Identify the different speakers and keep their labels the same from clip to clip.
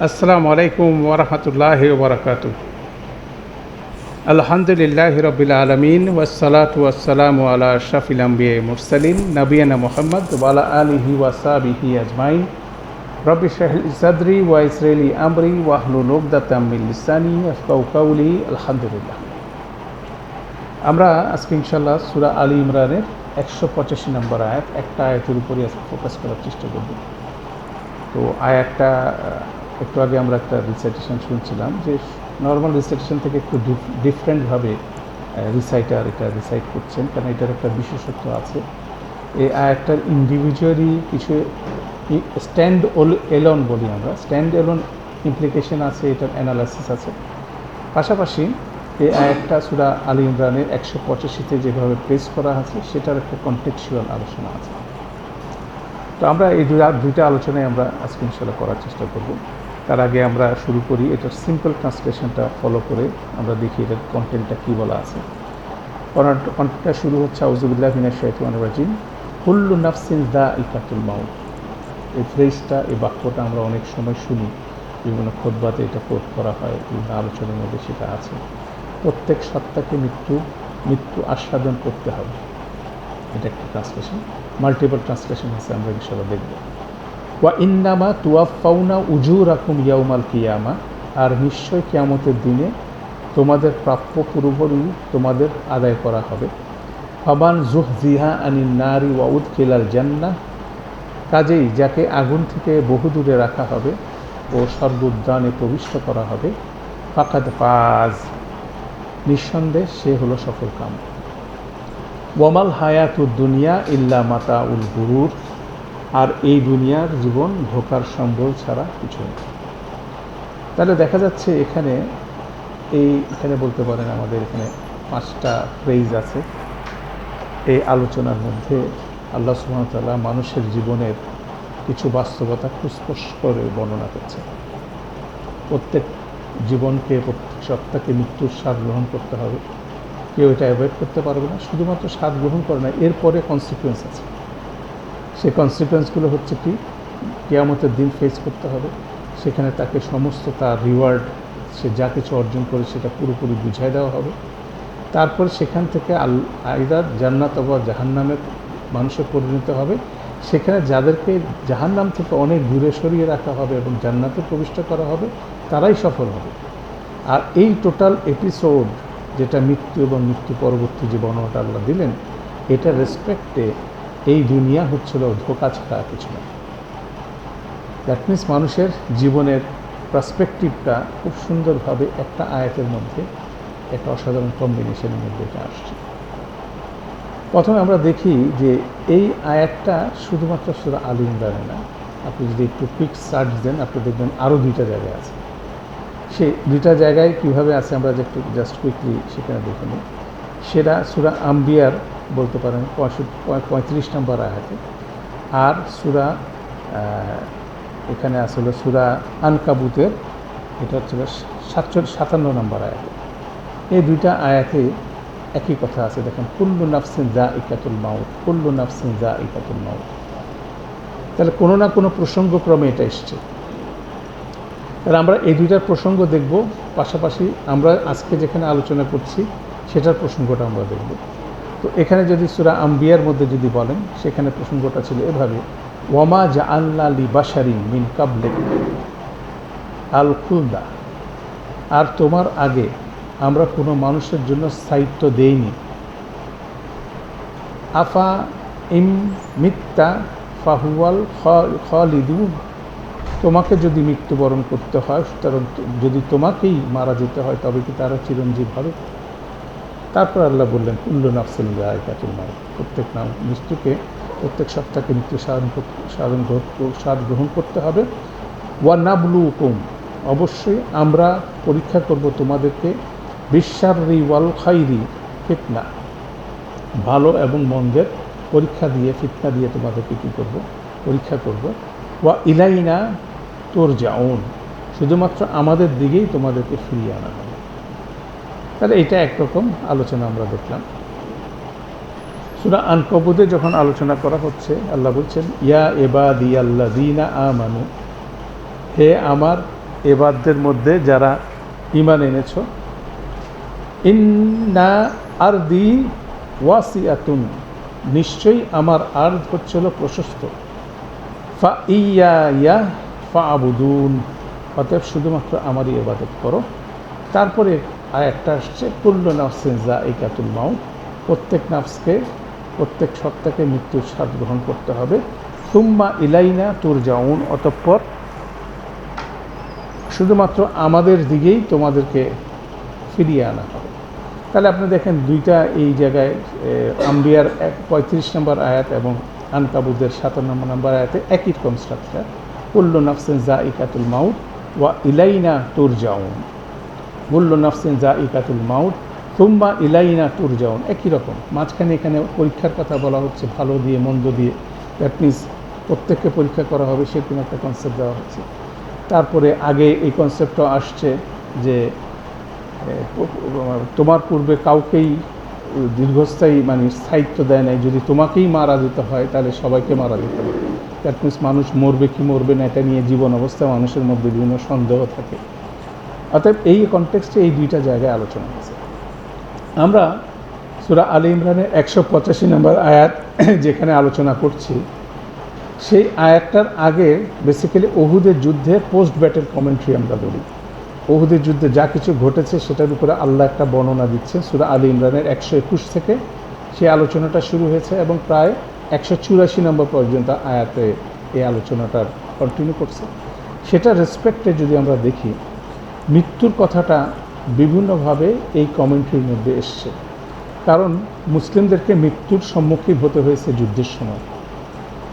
Speaker 1: আসসালামু আলাইকুম ওয়া রাহমাতুল্লাহি ওয়া বারাকাতুহু। আলহামদুলিল্লাহি রাব্বিল আলামিন ওয়াসসালাতু ওয়াসসালামু আলা আশরাফিল আমবিয়া ওয়াল মুরসালিন নবিয়িনা মুহাম্মদ ওয়া আলা আলিহি ওয়া সাহবিহি আজমাইন। রব্বি ইশরাহ লি সাদরি ওয়া ইয়াসসির লি আমরি ওয়াহলুল উকদাতাম মিন লিসানি ইয়াফকাহু কাওলি। আলহামদুলিল্লাহ। আমরা আজকে ইনশাআল্লাহ সূরা আলী ইমরানের 185 নম্বর আয়াত, একটা আয়াতের উপরে আজকে ফোকাস করার চেষ্টা করব। তো আয়াতটা একটু আগে আমরা একটা রিসাইটেশন শুনছিলাম যে নর্মাল রিসাইটেশন থেকে একটু ডিফারেন্টভাবে রিসাইটার এটা রিসাইট করছেন, কারণ এটার একটা বিশেষত্ব আছে। এই আয়াতটার ইন্ডিভিজুয়ালি কিছু স্ট্যান্ড এলোন বলি আমরা, স্ট্যান্ড এলোন ইমপ্লিকেশন আছে, এটার অ্যানালাইসিস আছে। পাশাপাশি এই আয়াতটা সূরা আলী ইমরানের 185-তে যেভাবে প্লেস করা আছে সেটার একটা কনটেক্সচুয়াল আলোচনা আছে। তো আমরা এই দুইটা আলোচনায় আমরা আজকে ইনশাআল্লাহ করার চেষ্টা করব। তার আগে আমরা শুরু করি এটার সিম্পল ট্রান্সলেশনটা ফলো করে আমরা দেখি এটার কন্টেন্টটা কী বলা আছে। কন্টেন্টটা শুরু হচ্ছে আউযুবিল্লাহি মিনাশ শাইতানির রাজিম, কুল্লু নাফসিন যায়িকাতুল মাউত। এই ফ্রেজটা, এই বাক্যটা আমরা অনেক সময় শুনি, বিভিন্ন খুতবাতে এটা কোট করা হয়, বিভিন্ন আলোচনার মধ্যে সেটা আছে। প্রত্যেক সত্তাকে মৃত্যু আস্বাদন করতে হবে, এটা একটা ট্রান্সলেশন। মাল্টিপল ট্রান্সলেশন আছে, আমরা ইনশাআল্লাহ দেখব। ওয়া ইন্নামা তুওয়াফাউনা উজুরাকুম ইয়াউমাল কিয়ামা, আর নিশ্চয় কিয়ামতের দিনে তোমাদের প্রাপ্য পুরোপুরি তোমাদের আদায় করা হবে। ফামান যুহজিহা আনিন নারি ওয়া উদখিলাল জান্নাহ, কাজেই যাকে আগুন থেকে বহুদূরে রাখা হবে ও স্বর্গোদ্যানে প্রবিষ্ট করা হবে, ফাকাদ ফাজ, নিঃসন্দেহে সে হলো সফলকাম। ওয়ামাল হায়াতুদ দুনিয়া ইল্লা মাতাউল গুরুর, আর এই দুনিয়ার জীবন ধোঁকার সম্বল ছাড়া কিছু নেই। তাহলে দেখা যাচ্ছে এখানে বলতে পারেন আমাদের এখানে 5টা ফ্রেজ আছে। এই আলোচনার মধ্যে আল্লাহ সুবহানাহু ওয়া তাআলা মানুষের জীবনের কিছু বাস্তবতা খুঁজপোষ করে বর্ণনা করছে। প্রত্যেক জীবনকে, প্রত্যেক সত্তাকে মৃত্যুর স্বাদ গ্রহণ করতে হবে, কেউ এটা অ্যাভয়েড করতে পারবে না। শুধুমাত্র স্বাদ গ্রহণ করে না, এরপরে কনসিকুয়েন্স আছে। সেই কনসিকুয়েন্সগুলো হচ্ছে কি, কিয়ামতের দিন ফেস করতে হবে। সেখানে তাকে সমস্ত তার রিওয়ার্ড, সে যা কিছু অর্জন করে সেটা পুরোপুরি বুঝাই দেওয়া হবে। তারপর সেখান থেকে আইদার জান্নাত অথবা জাহান্নামের মানুষে পরিণত হবে। সেখানে যাদেরকে জাহান্নাম থেকে অনেক দূরে সরিয়ে রাখা হবে এবং জান্নাতে প্রবিষ্ট করা হবে, তারাই সফল হবে। আর এই টোটাল এপিসোড, যেটা মৃত্যু এবং মৃত্যু পরবর্তী যে বর্ণনাটা আল্লাহ দিলেন, এটা রেসপেক্টে এই দুনিয়া হচ্ছিল ধোঁকা ছাড়া কিছু না। দ্যাট মিনস মানুষের জীবনের পার্সপেক্টিভটা খুব সুন্দরভাবে একটা আয়াতের মধ্যে, একটা অসাধারণ কম্বিনেশনের মধ্যে এটা আসছে। প্রথমে আমরা দেখি যে এই আয়াতটা শুধুমাত্র সূরা আলী ইমরানে না, আপনি যদি একটু কুইক সার্চ দেন আপনি দেখবেন আরও 2টা জায়গায় আছে। সেই 2টা জায়গায় কীভাবে আছে আমরা একটু জাস্ট কুইকলি সেখানে দেখে নিই। সেটা সূরা আম্বিয়ার বলতে পারেন 35 নম্বর আয়াতে, আর এখানে আসলে সূরা আনকাবুতের, এটা হচ্ছে 57 নম্বর আয়াতে। এই 2টা আয়াতে একই কথা আছে। দেখেন, কুল্লু নাফসিন যায়িকাতুল মাউত, কুল্লু নাফসিন যায়িকাতুল মাউত। তাহলে কোনো না কোনো প্রসঙ্গক্রমে এটা এসছে। তাহলে আমরা এই 2টার প্রসঙ্গ দেখব, পাশাপাশি আমরা আজকে যেখানে আলোচনা করছি সেটার প্রসঙ্গটা আমরা দেখব। তো এখানে যদি সূরা আম্বিয়ার মধ্যে যদি বলেন, সেখানে প্রসঙ্গটা ছিল এভাবে, ওয়ামা জাআলনা লিবাশারিন মিন কাবলিক আল খুলদা, আর তোমার আগে আমরা কোনো মানুষের জন্য স্থায়িত্ব দেইনি। আফা ইম মিত্তা ফাহুয়াল খালিদুন, তোমাকে যদি মৃত্যুবরণ করতে হয়, সুতরাং যদি তোমাকেই মারা যেতে হয় তবে কি তারা চিরঞ্জীব হবে? তারপর আল্লাহ বললেন, কুল্লু নাফসিন যায়িকাতুল মাউত, প্রত্যেক সত্তাকে মৃত্যু স্বাদ গ্রহণ করতে হবে। ওয়া নাবলুকুম, অবশ্যই আমরা পরীক্ষা করব তোমাদেরকে, বিশাররি ওয়াল খাইরি ফিতনা, ভালো এবং মন্দের পরীক্ষা দিয়ে, ফিতনা দিয়ে তোমাদেরকে কী করব? পরীক্ষা করব। ওয়া ইলাইনা তুরজাউন, শুধুমাত্র আমাদের দিকেই তোমাদেরকে ফিরিয়ে আনা হবে। তাহলে এটা একরকম আলোচনা আমরা দেখলাম। সূরা আনকাবুতে যখন আলোচনা করা হচ্ছে, আল্লাহ বলছেন, ইয়া ইবাদিয়াল্লাযীনা আমানু, হে আমার এবাদদের মধ্যে যারা ঈমান এনেছো, ইন্না আরদি ওয়াসিআতুন, নিশ্চয়ই আমার আরদ হচ্ছিল প্রশস্ত, ফা ইয়া ফাআবুদুন, অতএব শুধুমাত্র আমারই ইবাদত করো। তারপরে আয়াতটা আসছে কুল্লু নাফসিন যায়িকাতুল মাউত, প্রত্যেক নাফসকে, প্রত্যেক সত্তাকে মৃত্যুর স্বাদ গ্রহণ করতে হবে। সুম্মা ইলাইনা তুরজাউন, অতঃপর শুধুমাত্র আমাদের দিকেই তোমাদেরকে ফিরিয়ে আনা হবে। তাহলে আপনি দেখেন দুইটা এই জায়গায় আম্বিয়ার 35 নম্বর আয়াত এবং আনকাবুতের 57 নম্বর আয়াতে একই রকম স্ট্রাকচার, কুল্লু নাফসিন যায়িকাতুল মাউত ওয়া ইলাইনা তুরজাউন, কুল্লু নাফসিন যায়িকাতুল মাউত সুম্মা ইলাইনা তুরজাউন, একই রকম। মাঝখানে এখানে পরীক্ষার কথা বলা হচ্ছে, ভালো দিয়ে মন্দ দিয়ে, দ্যাট মিনস প্রত্যেককে পরীক্ষা করা হবে সেরকম একটা কনসেপ্ট দেওয়া হচ্ছে। তারপরে আগে এই কনসেপ্টটা আসছে যে তোমার পূর্বে কাউকেই দীর্ঘস্থায়ী মানে স্থায়িত্ব দেয় নাই, যদি তোমাকেই মারা যেতে হয় তাহলে সবাইকে মারা যেতে হবে। দ্যাট মিনস মানুষ মরবে কি মরবে না এটা নিয়ে জীবন অবস্থায় মানুষের মধ্যে বিভিন্ন সন্দেহ থাকে। অতএব এই কনটেক্সটে এই দুইটা জায়গায় আলোচনা হয়েছে। আমরা সূরা আলে ইমরানের 185 নম্বর আয়াত যেখানে আলোচনা করছি, সেই আয়াতটার আগে বেসিক্যালি ওহুদের যুদ্ধে পোস্ট ব্যাটেল কমেন্ট্রি আমরা বলি। ওহুদের যুদ্ধে যা কিছু ঘটেছে সেটার উপরে আল্লাহ একটা বর্ণনা দিচ্ছে। সূরা আলে ইমরানের 121 থেকে সেই আলোচনাটা শুরু হয়েছে এবং প্রায় 184 নম্বর পর্যন্ত আয়াতে এই আলোচনাটার কন্টিনিউ করছে। সেটা রেসপেক্টে যদি আমরা দেখি, মৃত্যুর কথাটা বিভিন্নভাবে এই কমেন্ট্রির মধ্যে এসছে। কারণ মুসলিমদেরকে মৃত্যুর সম্মুখীন হতে হয়েছে যুদ্ধের সময়।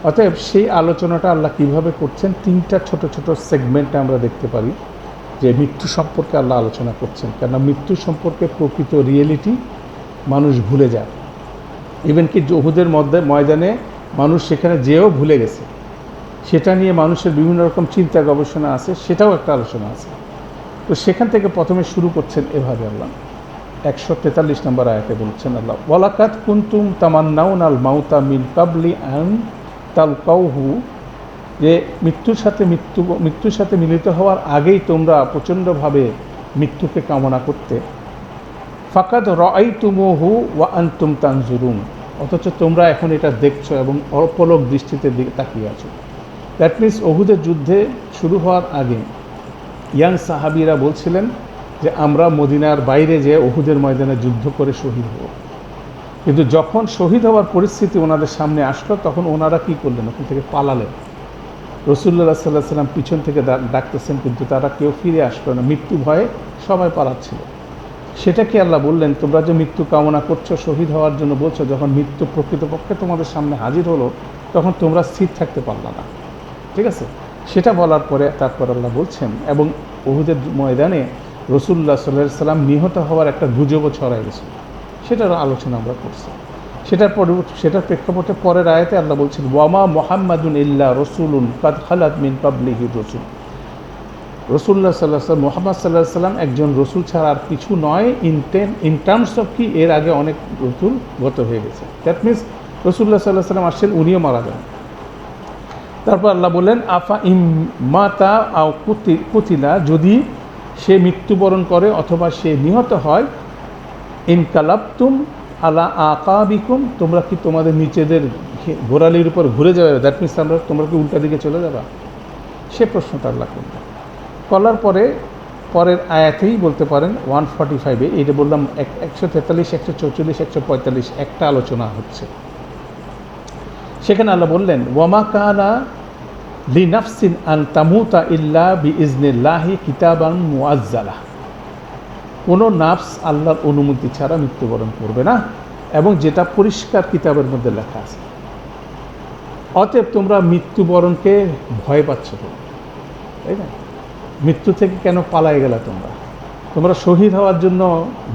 Speaker 1: অতএব সেই আলোচনাটা আল্লাহ কীভাবে করছেন, তিনটা ছোট ছোট সেগমেন্টে আমরা দেখতে পারি যে মৃত্যু সম্পর্কে আল্লাহ আলোচনা করছেন। কেননা মৃত্যু সম্পর্কে প্রকৃত রিয়েলিটি মানুষ ভুলে যায়। ইভেন কি উহুদের ময়দানে মানুষ সেখানে যেও ভুলে গেছে, সেটা নিয়ে মানুষের বিভিন্ন রকম চিন্তা গবেষণা আছে, সেটাও একটা আলোচনা আছে। তো সেখান থেকে প্রথমে শুরু করছেন এভাবে আল্লাহ 143 নম্বর আয়াতে বলছেন আল্লাহ, ওয়ালাকাদ কুনতুম তামান্নাউনাল মাউতা মিন কাবলি আন তালকাউহু, যে মৃত্যুর সাথে মিলিত হওয়ার আগেই তোমরা প্রচণ্ডভাবে মৃত্যুকে কামনা করতে। ফাকাদ রাআইতুমুহু ওয়া আনতুম তানজুরুন, অথচ তোমরা এখন এটা দেখছো এবং অপলক দৃষ্টিতে তাকিয়ে আছো। দ্যাট মিনস ওহুদের যুদ্ধে শুরু হওয়ার আগে ইয়াং সাহাবিরা বলছিলেন যে আমরা মদিনার বাইরে যেয়ে ওহুদের ময়দানে যুদ্ধ করে শহীদ হব। কিন্তু যখন শহীদ হওয়ার পরিস্থিতি ওনাদের সামনে আসলো, তখন ওনারা কী করলেন? ওখান থেকে পালালেন। রাসূলুল্লাহ সাল্লাল্লাহু আলাইহি ওয়াসাল্লাম পিছন থেকে ডাকতেছেন, কিন্তু তারা কেউ ফিরে আসলো না, মৃত্যু ভয়ে সবাই পালাচ্ছিল। সেটাকে আল্লাহ বললেন, তোমরা যে মৃত্যু কামনা করছো, শহীদ হওয়ার জন্য বলছো, যখন মৃত্যু প্রকৃতপক্ষে তোমাদের সামনে হাজির হলো তখন তোমরা স্থির থাকতে পারলা না। ঠিক আছে, সেটা বলার পরে তারপর আল্লাহ বলছেন, এবং উহুদের ময়দানে রাসূলুল্লাহ সাল্লাল্লাহু আলাইহি ওয়াসাল্লাম নিহত হওয়ার একটা গুজবও ছড়ায় গেছে, সেটার আলোচনা আমরা করছি। সেটার প্রেক্ষাপটে পরের আয়াতে আল্লাহ বলছেন, ওয়ামা মুহাম্মাদুন ইল্লা রাসূলুন কাদ খালাত মিন ক্বাবলিহি রাসূল, রাসূলুল্লাহ সাল্লাল্লাহু আলাইহি ওয়াসাল্লাম, মুহাম্মদ সাল্লাল্লাহু আলাইহি ওয়াসাল্লাম একজন রসুল ছাড়া আর কিছু নয়। ইন টার্মস অফ কি, এর আগে অনেক রসুল গত হয়ে গেছে। দ্যাট মিনস রাসূলুল্লাহ সাল্লাল্লাহু আলাইহি ওয়াসাল্লাম আসছেন, উনিও মারা যান। তারপর আল্লাহ বললেন, আফা ইম্মাতা আও কুতিলা, যদি সে মৃত্যুবরণ করে অথবা সে নিহত হয়, ইনকালাবতুম আলা আকাবিকুম, তোমরা কি তোমাদের নিচেদের গোড়ালির উপর ঘুরে যাবে? দ্যাট মিনস তোমরা কি উল্টা দিকে চলে যাবা? সে প্রশ্নটা আল্লাহ করলেন। করার পরে পরের আয়াতেই বলতে পারেন 145-এ, এটা বললাম 143, 144, 145 একটা আলোচনা হচ্ছে। সেখানে আল্লাহ বললেন, ওয়ামা কানা লিনাফসিন আন তামুতা ইল্লা বিইজনিল্লাহি কিতাবান মুআজ্জালা, কোনো নাফস আল্লাহর অনুমতি ছাড়া মৃত্যুবরণ করবে না, এবং যেটা পরিষ্কার কিতাবের মধ্যে লেখা আছে। অতএব তোমরা মৃত্যুবরণকে ভয় পাচ্ছ, তাই না? মৃত্যু থেকে কেন পালাই গেলা? তোমরা শহীদ হওয়ার জন্য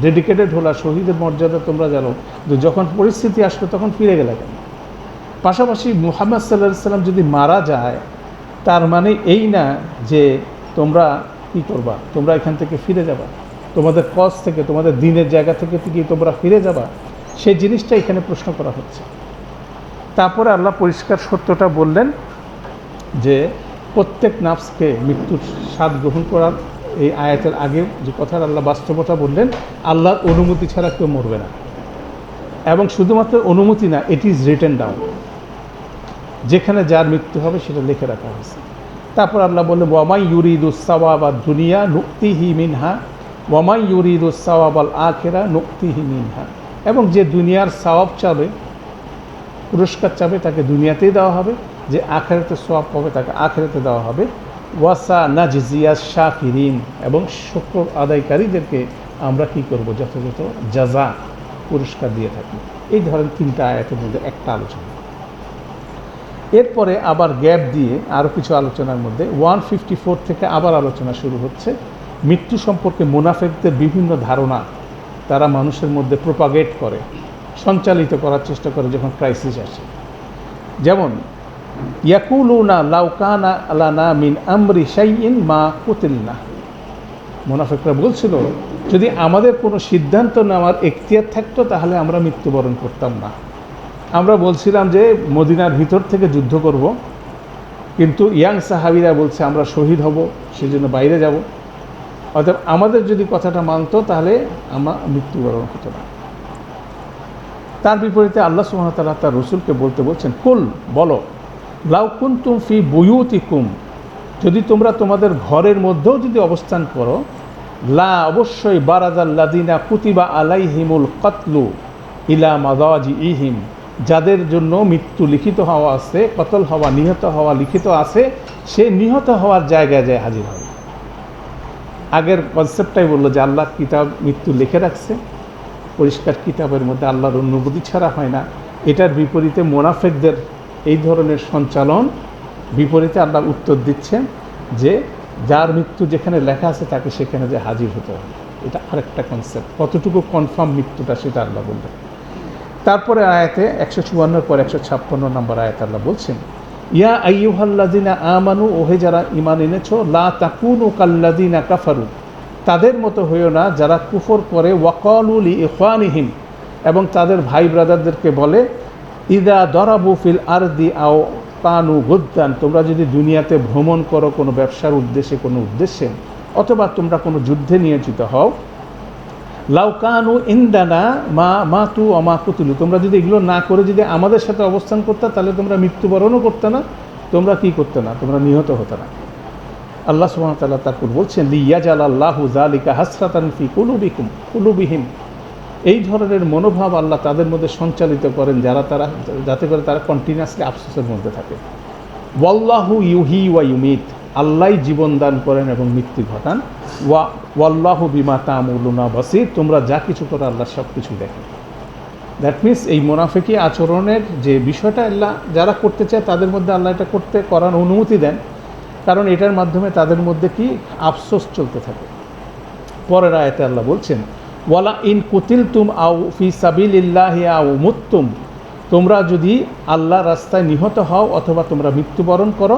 Speaker 1: ডেডিকেটেড হলা, শহীদের মর্যাদা তোমরা জানো, কিন্তু যখন পরিস্থিতি আসলো তখন ফিরে গেলা কেন? পাশাপাশি মুহাম্মদ সাল্লাল্লাহু আলাইহি ওয়াসাল্লাম যদি মারা যায়, তার মানে এই না যে তোমরা কী করবা, তোমরা এখান থেকে ফিরে যাবা, তোমাদের কজ থেকে, তোমাদের দিনের জায়গা থেকে কি তোমরা ফিরে যাবা? সেই জিনিসটা এখানে প্রশ্ন করা হচ্ছে। তারপরে আল্লাহ পরিষ্কার সত্যটা বললেন যে প্রত্যেক নাফসকে মৃত্যুর স্বাদ গ্রহণ করার এই আয়াতের আগে যে কথার আল্লাহ বাস্তবতা বললেন, আল্লাহর অনুমতি ছাড়া কেউ মরবে না। এবং শুধুমাত্র অনুমতি না, ইট ইজ রিটেন ডাউন, যেখানে যার মৃত্যু হবে সেটা লিখে রাখা হয়েছে। তারপর আল্লাহ বললেন ওয়ামাই ইউরিদুস সাওয়াবা দুনিয়া নুক্তিহি মিনহা ওয়ামাই ইউরিদুস সাওয়াবাল আখিরা নুক্তিহি মিনহা। এবং যে দুনিয়ার সওয়াব চাবে, পুরস্কার চাবে, তাকে দুনিয়াতেই দেওয়া হবে, যে আখিরাতে সওয়াব পাবে তাকে আখিরাতে দেওয়া হবে। ওয়াসা নাজজিয়া শাকিরিন, এবং শুকর আদায়কারীদেরকে আমরা কি করব, যথাযথ জাযা পুরস্কার দিয়ে থাকি। এই ধরনের 3টা আয়াতের মধ্যে একটা আলোচনা। এরপরে আবার গ্যাপ দিয়ে আরও কিছু আলোচনার মধ্যে 154 থেকে আবার আলোচনা শুরু হচ্ছে মৃত্যু সম্পর্কে মুনাফিকদের বিভিন্ন ধারণা তারা মানুষের মধ্যে প্রোপাগেট করে, সঞ্চালিত করার চেষ্টা করে যখন ক্রাইসিস আসে। যেমন ইয়াকুলুনা লাউকানা লানা মিন আমরি শাইইন মা কুতিলনা, মুনাফিকরা বলছিল যদি আমাদের কোনো সিদ্ধান্ত নেওয়ার এখতিয়ার থাকতো তাহলে আমরা মৃত্যুবরণ করতাম না। আমরা বলছিলাম যে মদিনার ভিতর থেকে যুদ্ধ করব, কিন্তু ইয়াং সাহাবিরা বলছে আমরা শহীদ হব, সেজন্য বাইরে যাব। অর্থাৎ আমাদের যদি কথাটা মানতো তাহলে আমরা মৃত্যুবরণ হতো না। তার বিপরীতে আল্লাহ সুবহানাহু ওয়া তাআলা তার রসুলকে বলতে বলছেন, কুল, বলো, লাউ কুনতুম ফি বুয়ুতিকুম, যদি তোমরা তোমাদের ঘরের মধ্যেও যদি অবস্থান করো, লা, অবশ্যই, বারাজাল্লাযিনা কুতিবা আলাইহিমুল কতলু ইলা মাদাজিইহিম, যাদের জন্য মৃত্যু লিখিত হওয়া আছে, কতল হওয়া, নিহত হওয়া লিখিত আছে, সে নিহত হওয়ার জায়গায় যায় হাজির হবে। আগের কনসেপ্টটাই বললো যে আল্লাহ কিতাব মৃত্যু লিখে রাখছে, পরিষ্কার কিতাবের মধ্যে আল্লাহর অনুমতি ছাড়া হয় না। এটার বিপরীতে মুনাফিকদের এই ধরনের সঞ্চালন, বিপরীতে আল্লাহ উত্তর দিচ্ছেন যে যার মৃত্যু যেখানে লেখা আছে তাকে সেখানে যে হাজির হতে হবে। এটা আরেকটা কনসেপ্ট, কতটুকু কনফার্ম মৃত্যুটা সেটা আল্লাহ বললেন। তারপরে আয়াতে 154 পর 156 নম্বর আয়াত আল্লাহ বলছেন, ইয়া আইয়ুহাল্লাযিনা আমানু, ওহে যারা ঈমান এনেছো, লা তাকুনু কাল্লাযিনা কাফারু, তাদের মতো হইও না যারা কুফর করে, ওয়াকালু লিইখওয়ানিহিম, এবং তাদের ভাই ব্রাদারদেরকে বলে, ইদা দরাবু ফিল আরদি আও কানু গুদ্দান, তোমরা যদি দুনিয়াতে ভ্রমণ করো কোনো ব্যবসার উদ্দেশ্যে, কোনো উদ্দেশ্যে, অথবা তোমরা কোনো যুদ্ধে নিয়োজিত হও, লাউকানু ইন্দানা মা মাতু আমা কুতুলু, তোমরা যদি এগুলো না করে যদি আমাদের সাথে অবস্থান করতে তাহলে তোমরা মৃত্যুবরণও করতে না, তোমরা কি করতে না, তোমরা নিহত হতে না। আল্লাহ সুবহানাহু ওয়া তাআলা তারপর বলছেন, লিয়াজালাল্লাহু যালিকা হাসরাতান ফি কুলুবিহিম, এই ধরনের মনোভাব আল্লাহ তাদের মধ্যে সঞ্চালিত করেন যাতে করে তারা কন্টিনিউয়াসলি আফসোসের মধ্যে থাকে। ওয়াল্লাহু ইউহি ওয়া ইউমিত, আল্লাহই জীবন দান করেন এবং মৃত্যু ঘটান। ওয়াল্লাহু বিমা তা'মালুনা বাসীর, তোমরা যা কিছু করো আল্লাহ সব কিছু দেখেন। দ্যাট মিনস এই মুনাফিকি আচরণের যে বিষয়টা আল্লাহ যারা করতে চায় তাদের মধ্যে আল্লাহ এটা করার অনুমতি দেন, কারণ এটার মাধ্যমে তাদের মধ্যে কি আফসোস চলতে থাকে। পরের আয়াতে আল্লাহ বলছেন, ওয়ালা ইন কুতিলতুম আও ফি সাবিলিল্লাহি আও মুততুম, তোমরা যদি আল্লাহর রাস্তায় নিহত হও অথবা তোমরা মৃত্যুবরণ করো,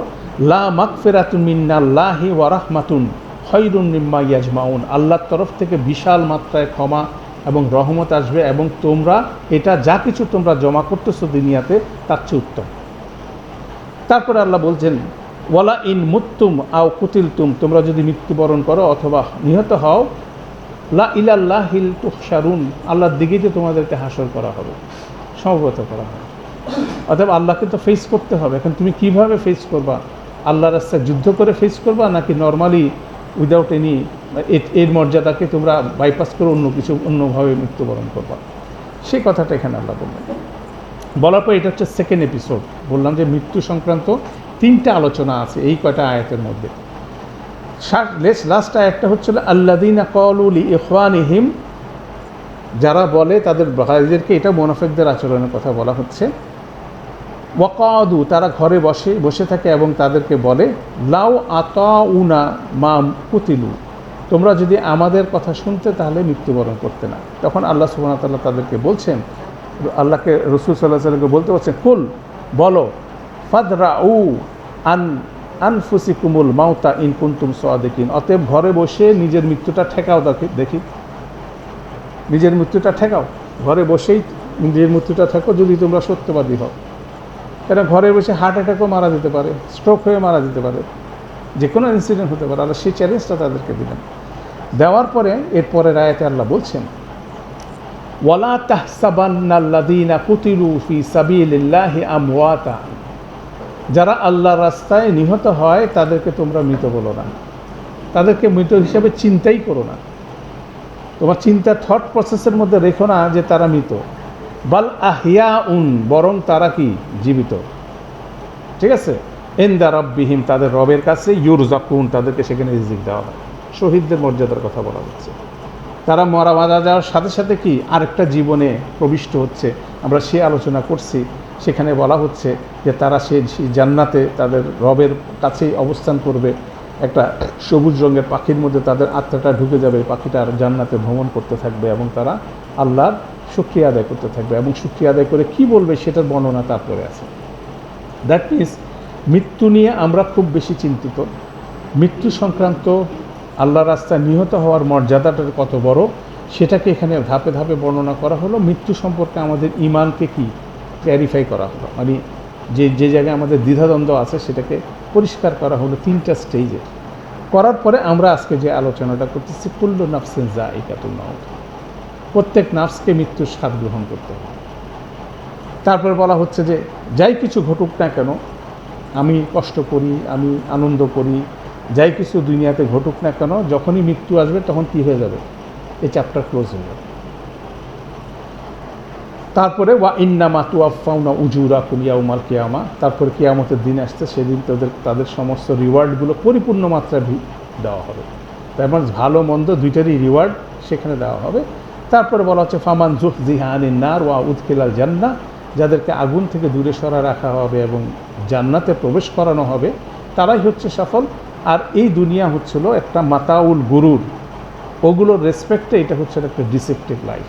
Speaker 1: লা মাগফিরাতুন মিনাল্লাহি ওয়া রাহমাতুন খায়রুম মিম্মা ইয়াজমাউন, আল্লাহর তরফ থেকে বিশাল মাত্রায় ক্ষমা এবং রহমত আসবে, এবং তোমরা এটা যা কিছু তোমরা জমা করতেছো দুনিয়াতে তার চেয়ে উত্তম। তারপরে আল্লাহ বলছেন, ওয়ালা ইন মুততুম আও কুতিলতুম, তোমরা যদি মৃত্যুবরণ করো অথবা নিহত হও, লা ইলাল্লাহিল তুহশারুন, আল্লাহর দিকেই তো তোমাদেরকে হাসর করা হবে, সমবেত করা হবে। অথবা আল্লাহকে তো ফেস করতে হবে। এখন তুমি কিভাবে ফেস করবা? আল্লাহর রাস্তায় যুদ্ধ করে ফেস করবা, নাকি নর্মালি উইদাউট এনি এর মর্যাদাকে তোমরা বাইপাস করে অন্যভাবে মৃত্যুবরণ করবা? সেই কথাটা এখানে আল্লাহ বললেন। বলার পর এটা হচ্ছে সেকেন্ড এপিসোড। বললাম যে মৃত্যু সংক্রান্ত 3টা আলোচনা আছে এই কয়টা আয়াতের মধ্যে। লাস্ট আয়াতটা হচ্ছিল আল্লাযীনা ক্বালু লিইখওয়ানিহিম, যারা বলে তাদের ভাইদেরকে, এটা মুনাফিকদের আচরণের কথা বলা হচ্ছে। ওয়াকাদু, তারা ঘরে বসে থাকে এবং তাদেরকে বলে, লাউ আতাউনা মা কুতিলু, তোমরা যদি আমাদের কথা শুনতে তাহলে মৃত্যুবরণ করতে না। তখন আল্লাহ সুবহানাহু ওয়া তাআলা তাদেরকে বলছেন, আল্লাহকে রাসূল সাল্লাল্লাহু আলাইহি ওয়াসাল্লামকে বলতে বলছেন, কুল, বলো, ফাদরাউ আনফুসিকুমুল মাউতা ইন কুনতুম সাদিকিন, অতএব ঘরে বসে নিজের মৃত্যুটা ঠেকাও, দেখি নিজের মৃত্যুটা ঠেকাও, ঘরে বসেই নিজের মৃত্যুটা ঠেকো যদি তোমরা সত্যবাদী হও। এটা ঘরে বসে হার্ট অ্যাটাকও মারা যেতে পারে, স্ট্রোক হয়ে মারা যেতে পারে, যে কোনো ইনসিডেন্ট হতে পারে, আল্লাহ সেই চ্যালেঞ্জটা তাদেরকে দিলেন। দেওয়ার পরে এরপরের আয়াতে আল্লাহ বলছেন, ওয়ালা তাহসাবান্নাল্লাযীনা কুতিলু ফি সাবিলিল্লাহি আমওয়াতা, যারা আল্লাহর রাস্তায় নিহত হয় তাদেরকে তোমরা মৃত বলো না, তাদেরকে মৃত হিসাবে চিন্তাই করো না, তোমার চিন্তা থট প্রসেসের মধ্যে রেখো না যে তারা মৃত। বাল আহিয়াউন, বরং তারা কি জীবিত, ঠিক আছে। ইনদা রাব্বিহিম, তাদের রবের কাছে, ইউরজাকুন, তাদেরকে সেখানে রিজিক দেওয়া হয়। শহীদদের মর্যাদার কথা বলা হচ্ছে। তারা মারা যাওয়ার সাথে সাথে কি আরেকটা জীবনে প্রবিষ্ট হচ্ছে, আমরা সে আলোচনা করছি। সেখানে বলা হচ্ছে যে তারা সে জান্নাতে তাদের রবের কাছেই অবস্থান করবে, একটা সবুজ রঙের পাখির মধ্যে তাদের আত্মাটা ঢুকে যাবে, পাখিটা জান্নাতে ভ্রমণ করতে থাকবে এবং তারা আল্লাহর শুকরিয়া আদায় করতে থাকবে। এবং শুকরিয়া আদায় করে কি বলবে সেটার বর্ণনা তারপরে আছে। দ্যাট মিনস মৃত্যু নিয়ে আমরা খুব বেশি চিন্তিত। মৃত্যু সংক্রান্ত আল্লাহর রাস্তায় নিহত হওয়ার মর্যাদাটা কত বড় সেটাকে এখানে ধাপে ধাপে বর্ণনা করা হলো। মৃত্যু সম্পর্কে আমাদের ইমানকে কি ক্ল্যারিফাই করা হলো, মানে যে জায়গায় আমাদের দ্বিধাদ্বন্দ্ব আছে সেটাকে পরিষ্কার করা হলো 3টা স্টেজে। করার পরে আমরা আজকে যে আলোচনাটা করতেছি, কুল্লু নাফসিন যায়িকাতুল মাউত, প্রত্যেক নাফসকে মৃত্যুর স্বাদ গ্রহণ করতে হবে। তারপরে বলা হচ্ছে যে যাই কিছু ঘটুক না কেন, আমি কষ্ট করি, আমি আনন্দ করি, যাই কিছু দুনিয়াতে ঘটুক না কেন, যখনই মৃত্যু আসবে তখন কী হয়ে যাবে, এই চ্যাপ্টার ক্লোজ হয়ে যাবে। তারপরে ওয়া ইন্নামা তুওয়াফাউনা উজুরাকুম ইয়াউমাল কিয়ামা, তারপরে কিয়ামতের দিন আসছে, সেদিন তাদের সমস্ত রিওয়ার্ডগুলো পরিপূর্ণ মাত্রায় দেওয়া হবে। তার মানে ভালো মন্দ দুইটারই রিওয়ার্ড সেখানে দেওয়া হবে। তারপরে বলা হচ্ছে ফামান যুহজিহা আনিন নার ওয়া উদখিলাল জান্নাহ, যাদেরকে আগুন থেকে দূরে সরা রাখা হবে এবং জান্নাতে প্রবেশ করানো হবে, তারাই হচ্ছে সফল। আর এই দুনিয়া হচ্ছিল একটা মাতাউল গুরুর, ওগুলোর রেসপেক্টে এটা হচ্ছে একটা ডিসেপ্টিভ লাইফ,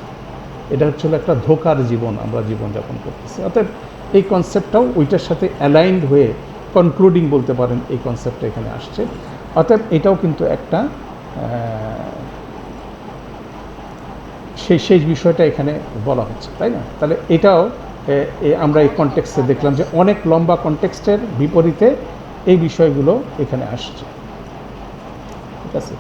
Speaker 1: এটা হচ্ছিল একটা ধোকার জীবন আমরা জীবনযাপন করতেছি। অর্থাৎ এই কনসেপ্টটাও ওইটার সাথে অ্যালাইন্ড হয়ে কনক্লুডিং বলতে পারেন এই কনসেপ্টটা এখানে আসছে। অর্থাৎ এটাও কিন্তু একটা সেই বিষয়টা এখানে বলা হচ্ছে, তাই না? তাহলে এটাও আমরা এই কনটেক্সটে দেখলাম যে অনেক লম্বা কনটেক্সটের বিপরীতে এই বিষয়গুলো এখানে আসছে, ঠিক আছে।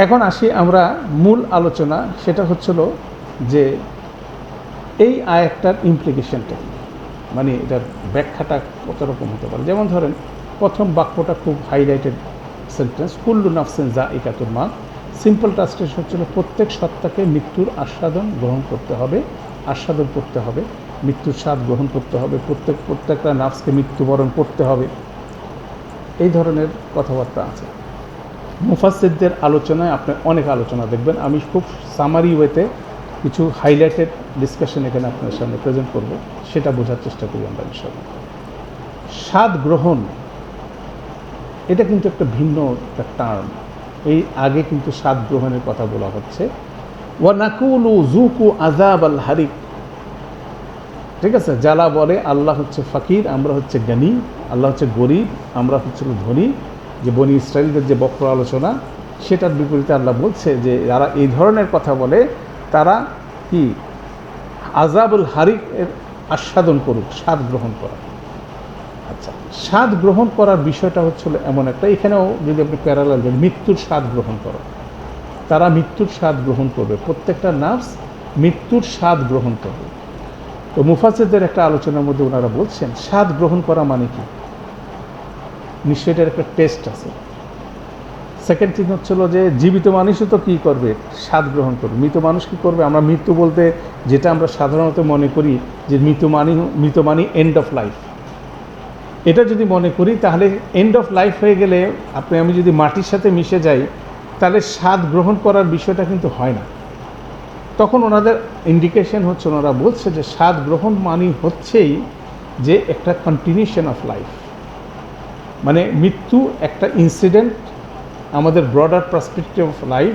Speaker 1: এখন আসি আমরা মূল আলোচনা, সেটা হচ্ছিল যে এই আয়াতটার ইমপ্লিকেশনটা কী, মানে এটার ব্যাখ্যাটা কত রকম হতে পারে। যেমন ধরেন প্রথম বাক্যটা খুব হাইলাইটেড সেন্টেন্স, কুল্লু নাফসিন যায়িকাতুল মাউত। সিম্পল ট্রান্সলেশন হচ্ছিল প্রত্যেক সত্তাকে মৃত্যুর আস্বাদন গ্রহণ করতে হবে, আস্বাদন করতে হবে, মৃত্যুর স্বাদ গ্রহণ করতে হবে, প্রত্যেকটা নাফসকে মৃত্যুবরণ করতে হবে, এই ধরনের কথাবার্তা আছে। মুফাসসিরদের আলোচনায় আপনি অনেক আলোচনা দেখবেন। আমি খুব সামারি ওয়েতে কিছু হাইলাইটেড ডিসকাশন এখানে আপনার সামনে প্রেজেন্ট করব, সেটা বোঝার চেষ্টা করি আমরা ইনশাআল্লাহ। স্বাদ গ্রহণ এটা কিন্তু একটা ভিন্ন একটা টার্ম। এই আগে কিন্তু স্বাদ গ্রহণের কথা বলা হচ্ছে, ওয়া নাকুলু যুকু আযাবাল হারিক, ঠিক আছে। যারা বলে আল্লাহ হচ্ছে ফকির, আমরা হচ্ছে জ্ঞানী, আল্লাহ হচ্ছে গরিব, আমরা হচ্ছে ধনী, যে বনি ইসরাইলদের যে বক্র আলোচনা, সেটার বিপরীতে আল্লাহ বলছে যে যারা এই ধরনের কথা বলে তারা কি আযাবুল হারিক এর আস্বাদন করুক, স্বাদ গ্রহণ করা। আচ্ছা, স্বাদ গ্রহণ করার বিষয়টা হচ্ছিল এমন একটা, এখানেও যদি আপনি প্যারালাল দেন, মৃত্যুর স্বাদ গ্রহণ করো, তারা মৃত্যুর স্বাদ গ্রহণ করবে, প্রত্যেকটা নাফস মৃত্যুর স্বাদ গ্রহণ করবে। তো মুফাসসিরদের একটা আলোচনার মধ্যে ওনারা বলছেন স্বাদ গ্রহণ করা মানে কি, নিশ্চয়ই এটার একটা টেস্ট আছে। সেকেন্ড থিং হচ্ছিল যে জীবিত মানুষও তো কী করবে, স্বাদ গ্রহণ করবে, মৃত মানুষ কী করবে। আমরা মৃত্যু বলতে যেটা আমরা সাধারণত মনে করি যে মৃত মানি এন্ড অফ লাইফ, এটা যদি মনে করি তাহলে এন্ড অফ লাইফ হয়ে গেলে আমি যদি মাটির সাথে মিশে যাই তাহলে স্বাদ গ্রহণ করার বিষয়টা কিন্তু হয় না। তখন ওনাদের ইন্ডিকেশন হচ্ছে, ওনারা বলছে যে স্বাদ গ্রহণ মানে হচ্ছেই যে একটা কন্টিনিউশন অফ লাইফ, মানে মৃত্যু একটা ইনসিডেন্ট আমাদের ব্রডার পার্সপেক্টিভ অফ লাইফ,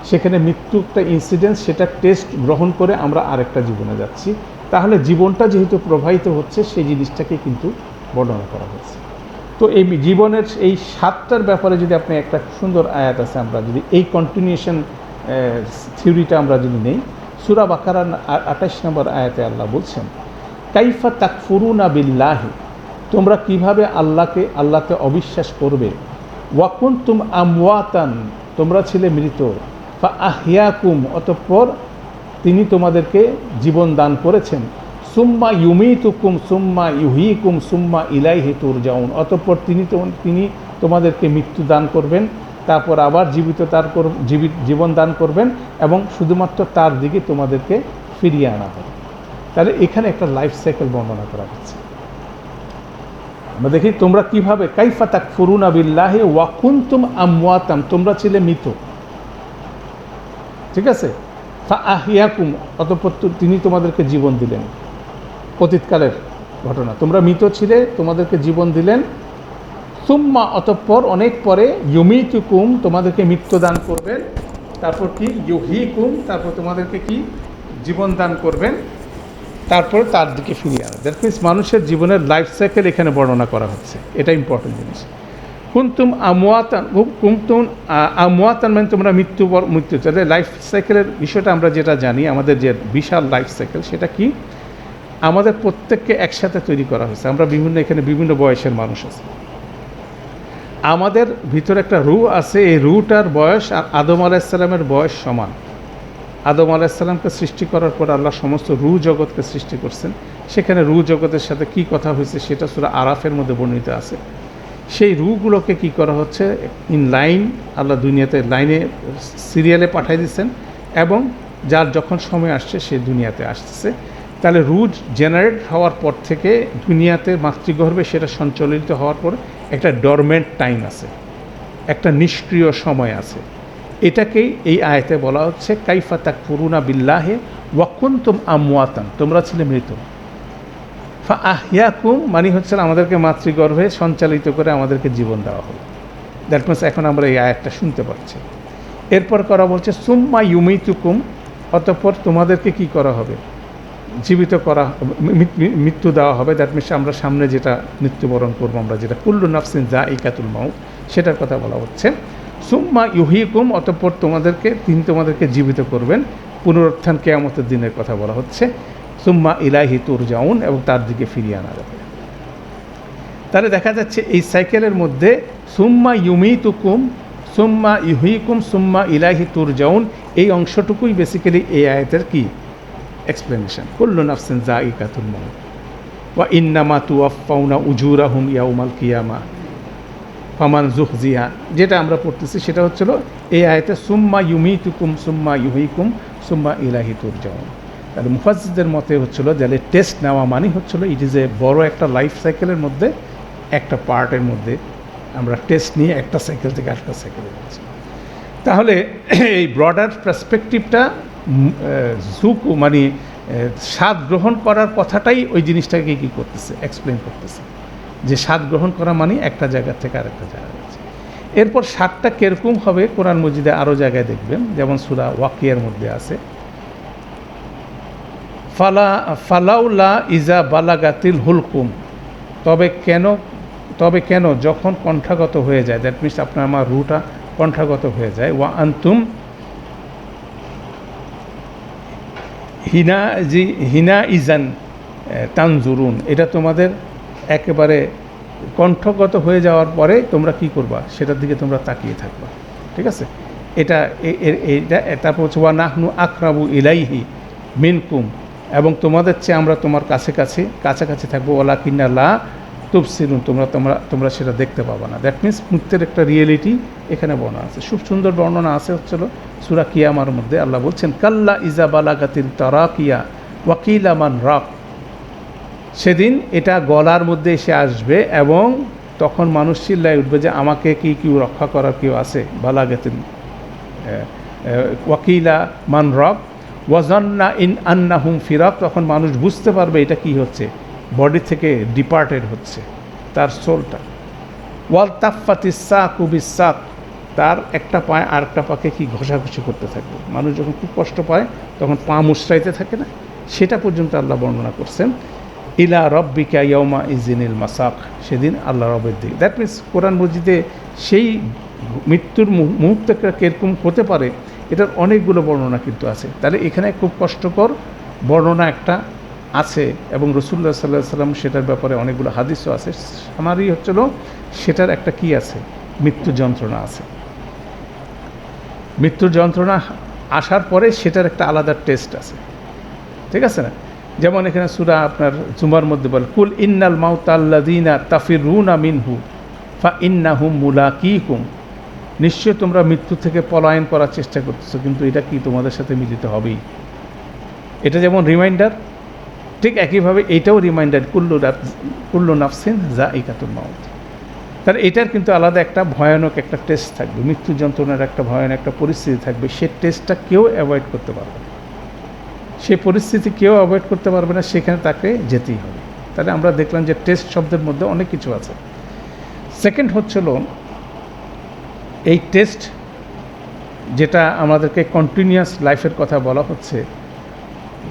Speaker 1: সেখানে মৃত্যু একটা ইনসিডেন্ট, সেটা টেস্ট গ্রহণ করে আমরা আরেকটা জীবনে যাচ্ছি। তাহলে জীবনটা যেহেতু প্রবাহিত হচ্ছে সেই জিনিসটাকে কিন্তু বর্ণনা করা হচ্ছে। তো এই জীবনের এই স্বাদটার ব্যাপারে যদি আপনি একটা সুন্দর আয়াত আছে, আমরা যদি এই কন্টিনিউশন থিওরিটা আমরা যদি নেই, সূরা বাকারার 28 নম্বর আয়াতে আল্লাহ বলছেন, কাইফা তাকফুরুনা বিল্লাহি, তোমরা কিভাবে আল্লাহতে অবিশ্বাস করবে। ওয়া কুনতুম আমওয়াতান, তোমরা ছিলে মৃত। ফা আহিয়াকুম, অতঃপর তিনি তোমাদেরকে জীবন দান করেছেন। সুম্মা ইউমিতুকুম সুম্মা ইউহীকুম সুম্মা ইলাইহি তুরজাউন, অতঃপর তিনি তোমাদেরকে মৃত্যু দান করবেন, তারপর আবার জীবন দান করবেন এবং শুধুমাত্র তার দিকে তোমাদেরকে ফিরিয়ে আনা হবে। তাহলে এখানে একটা লাইফ সাইকেল বর্ণনা করা হচ্ছে। আমরা দেখি তোমরা কিভাবে, কাইফা তাকফুরুনা বিল্লাহি ওয়া কুনতুম আমওয়াতান, তোমরা ছিলে মৃত, ঠিক আছে। ফা আহিয়াকুম, অতঃপর তিনি তোমাদেরকে জীবন দিলেন, অতীতকালের ঘটনা, তোমরা মৃত ছিলে, তোমাদেরকে জীবন দিলেন। সুম্মা, অতঃপর অনেক পরে, ইউমিতুকুম, তোমাদেরকে মৃত্যু দান করবেন, তারপর কি ইউহীকুম, তারপর তোমাদেরকে কি জীবন দান করবেন, তারপর তার দিকে ফিরিয়ে আনা। দ্যাট মিনস মানুষের জীবনের লাইফ সাইকেল এখানে বর্ণনা করা হচ্ছে, এটা ইম্পর্টেন্ট জিনিস। কুনতুম আমওয়াতান মানে তোমরা মৃত্যু, তাহলে লাইফ সাইকেলের বিষয়টা আমরা যেটা জানি, আমাদের যে বিশাল লাইফ সাইকেল, সেটা কি আমাদের প্রত্যেককে একসাথে তৈরি করা হয়েছে। আমরা এখানে বিভিন্ন বয়সের মানুষ আছে, আমাদের ভিতরে একটা রু আছে, এই রুটার বয়স আর আদম আলাইহিসসালামের বয়স সমান। আদম আলাইহিসসালামকে সৃষ্টি করার পর আল্লাহ সমস্ত রু জগৎকে সৃষ্টি করছেন, সেখানে রু জগতের সাথে কি কথা হয়েছে সেটা সূরা আরাফের মধ্যে বর্ণিত আছে। সেই রুগুলোকে কি করা হচ্ছে, ইন লাইন, আল্লাহ দুনিয়াতে লাইনে সিরিয়ালে পাঠিয়ে দিচ্ছেন এবং যার যখন সময় আসছে সে দুনিয়াতে আসতেছে। তাহলে রু জেনারেট হওয়ার পর থেকে দুনিয়াতে মাতৃগর্ভে সেটা সঞ্চালিত হওয়ার পর একটা ডরমেন্ট টাইম আছে, একটা নিষ্ক্রিয় সময় আছে। এটাকেই এই আয়াতে বলা হচ্ছে কাইফা তাকফুরুনা বিল্লাহি ওয়া কুনতুম আমওয়াতান, তোমরা ছিলে মৃত। ফা আহিয়াকুম মানে হচ্ছে আমাদেরকে মাতৃগর্ভে সঞ্চালিত করে আমাদেরকে জীবন দেওয়া হলো। দ্যাট মিনস এখন আমরা এই আয়াতটা শুনতে পাচ্ছি। এরপর করা বলছে সুম্মা ইউমিতুকুম, অতঃপর তোমাদেরকে কি করা হবে, জীবিত করা, মৃত্যু দেওয়া হবে। দ্যাট মিনস আমরা সামনে যেটা মৃত্যুবরণ করবো, আমরা যেটা কুল্লু নাফসিন যায়িকাতুল মাউত, সেটার কথা বলা হচ্ছে। সুম্মা ইউহীকুম, অতঃপর তিনি তোমাদেরকে জীবিত করবেন, পুনরুত্থান কিয়ামতের দিনের কথা বলা হচ্ছে। সুম্মা ইলাইহি তুরজাউন, এবং তার দিকে ফিরিয়ে আনা যাবে। তাহলে দেখা যাচ্ছে এই সাইকেলের মধ্যে সুম্মা ইউমিতুকুম সুম্মা ইউহীকুম সুম্মা ইলাইহি তুরজাউন, এই অংশটুকুই বেসিক্যালি এই আয়াতের কি এক্সপ্লেনেশন। কুল্লু নাফসিন যায়িকাতুল মাউত ওয়া ইন্নামা তুওয়াফাউনা উজুরাহুম ইয়াউমাল কিয়ামা ফামান যুহজিহা, যেটা আমরা পড়তেছি সেটা হচ্ছিল এই আয়াতে সুম্মা ইউমিতুকুম সুম্মা ইউহীকুম সুম্মা ইলাইহি তুরজাউন। তাহলে মুফাসসিরদের মতে হচ্ছিল যে টেস্ট নেওয়া মানে হচ্ছিল ইট ইজ এ বড় একটা লাইফ সাইকেলের মধ্যে একটা পার্টের মধ্যে আমরা টেস্ট নিয়ে একটা সাইকেল থেকে আরেকটা সাইকেলে যাচ্ছি। তাহলে এই ব্রডার পার্সপেক্টিভটা মানে স্বাদ গ্রহণ করার কথাটাই ওই জিনিসটাকে কী করতেছে, এক্সপ্লেন করতেছে, যে স্বাদ গ্রহণ করা মানে একটা জায়গা থেকে আরেকটা জায়গায় যাচ্ছে। এরপর স্বাদটা কীরকম হবে কোরআন মজিদে আরও জায়গায় দেখবেন, যেমন সূরা ওয়াকিয়ার মধ্যে আছে ফালাউলা ইজা বালাগাতিল হুলকুম, তবে কেন যখন কণ্ঠাগত হয়ে যায়, দ্যাট মিনস আপনার আমার রুটা কণ্ঠাগত হয়ে যায়। ওয়া আনতুম হিনা ইজান তানজুরুন, এটা তোমাদের একেবারে কণ্ঠগত হয়ে যাওয়ার পরে তোমরা কি করবা, সেটার দিকে তোমরা তাকিয়ে থাকবা, ঠিক আছে। এটা তারপর হচ্ছে ওয়া নাহনু আকরাবু ইলাইহি মিনকুম, এবং তোমাদের চেয়ে আমরা তোমার কাছাকাছি থাকবো। ওয়ালাকিন্না লা তুবসিরুন, তোমরা সেটা দেখতে পাবা না। দ্যাট মিনস মুক্তির একটা রিয়েলিটি এখানে বর্ণনা আছে, খুব সুন্দর বর্ণনা আছে হচ্ছিল সূরা কিয়ামার মধ্যে। আল্লাহ বলছেন কাল্লা ইজা বালাগাতিল তারাকিয়া ওয়াকিলা মান রাক, সেদিন এটা গলার মধ্যে এসে আসবে এবং তখন মানুষ চিল্লায় উঠবে যে আমাকে কি কেউ রক্ষা করার কেউ আছে। বালাগাতিল ওয়াকিলা মান রাক ওয়াজান্না ইন আন্নাহুম ফিরাক, তখন মানুষ বুঝতে পারবে এটা কি হচ্ছে, বডি থেকে ডিপার্টেড হচ্ছে তার সোলটা। ওয়াল তাফাতিস সাকু বিসাক, তার একটা পায়ে আর একটা পাকে কি ঘষাঘষি করতে থাকবে। মানুষ যখন খুব কষ্ট পায় তখন পা মুচড়াইতে থাকে না, সেটা পর্যন্ত আল্লাহ বর্ণনা করছেন। ইলা রব্বিকা ইয়াউমা ইজিনিল মাসাক, সেদিন আল্লাহ রবের দিকে। দ্যাট মিনস কোরআন মজিদে সেই মৃত্যুর মুহূর্তটা কীরকম হতে পারে, এটার অনেকগুলো বর্ণনা কিন্তু আছে। তাহলে এখানে খুব কষ্টকর বর্ণনা একটা আছে এবং রাসূলুল্লাহ সাল্লাল্লাহু আলাইহি সাল্লাম সেটার ব্যাপারে অনেকগুলো হাদিসও আছে। আমারই হচ্ছিল সেটার একটা কি আছে, মৃত্যু যন্ত্রণা আছে। মৃত্যুর যন্ত্রণা আসার পরে সেটার একটা আলাদা টেস্ট আছে, ঠিক আছে না? যেমন এখানে সূরা আপনার জুমার মধ্যে বলে, কুল ইন্নাল মাউতাল্লাযীনা তাফিরুনা মিনহু ফা ইন্নাহুম মুলাকীকুম, নিশ্চয় তোমরা মৃত্যু থেকে পলায়ন করার চেষ্টা করতেছো, কিন্তু এটা কি তোমাদের সাথে মিলিত হবেই। এটা যেমন রিমাইন্ডার, ঠিক একইভাবে এইটাও রিমাইন্ডার, কুল্লু নাফসিন যায়িকাতুল মাউত। তাহলে এটার কিন্তু আলাদা একটা ভয়ানক একটা টেস্ট থাকবে, মৃত্যু যন্ত্রণার একটা ভয়ানক একটা পরিস্থিতি থাকবে। সে টেস্টটা কেউ অ্যাভয়েড করতে পারবে না, সেই পরিস্থিতি কেউ অ্যাভয়েড করতে পারবে না, সেখানে তাকে যেতেই হবে। তাহলে আমরা দেখলাম যে টেস্ট শব্দের মধ্যে অনেক কিছু আছে। সেকেন্ড হচ্ছিল এই টেস্ট, যেটা আমাদেরকে কন্টিনিউয়াস লাইফের কথা বলা হচ্ছে,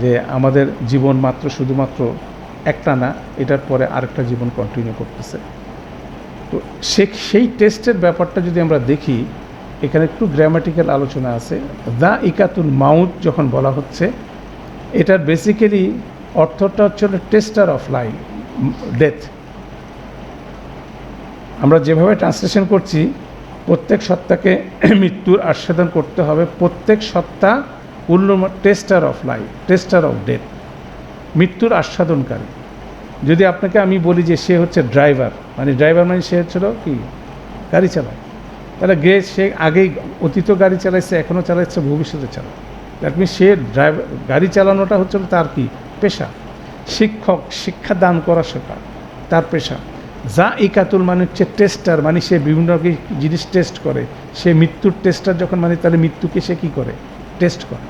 Speaker 1: যে আমাদের জীবন মাত্র শুধুমাত্র একটা না, এটার পরে আরেকটা জীবন কন্টিনিউ করতেছে। তো সেই টেস্টের ব্যাপারটা যদি আমরা দেখি, এখানে একটু গ্রামাটিক্যাল আলোচনা আছে। যায়িকাতুল মাউত যখন বলা হচ্ছে, এটার বেসিক্যালি অর্থটা হচ্ছে টেস্টার অফ লাইফ, ডেথ। আমরা যেভাবে ট্রান্সলেশন করছি, প্রত্যেক সত্তাকে মৃত্যুর আস্বাদন করতে হবে, প্রত্যেক সত্তা tester of life, tester of death, মৃত্যুর আস্বাদনকারী। যদি আপনাকে আমি বলি যে সে হচ্ছে ড্রাইভার, মানে ড্রাইভার মানে সে হচ্ছিল কি, গাড়ি চালায়, তাহলে সে আগেই অতীত গাড়ি চালাইছে, এখনও চালাচ্ছে, ভবিষ্যতে চালায়। দ্যাট মিনস সে গাড়ি চালানোটা হচ্ছে তার কি পেশা। শিক্ষক শিক্ষা দান করা শেখা তার পেশা। যায়িকাতুল মানে হচ্ছে টেস্টার, মানে সে বিভিন্ন জিনিস টেস্ট করে। সে মৃত্যুর টেস্টার যখন, মানে তাহলে মৃত্যুকে সে কী করে, টেস্ট করে।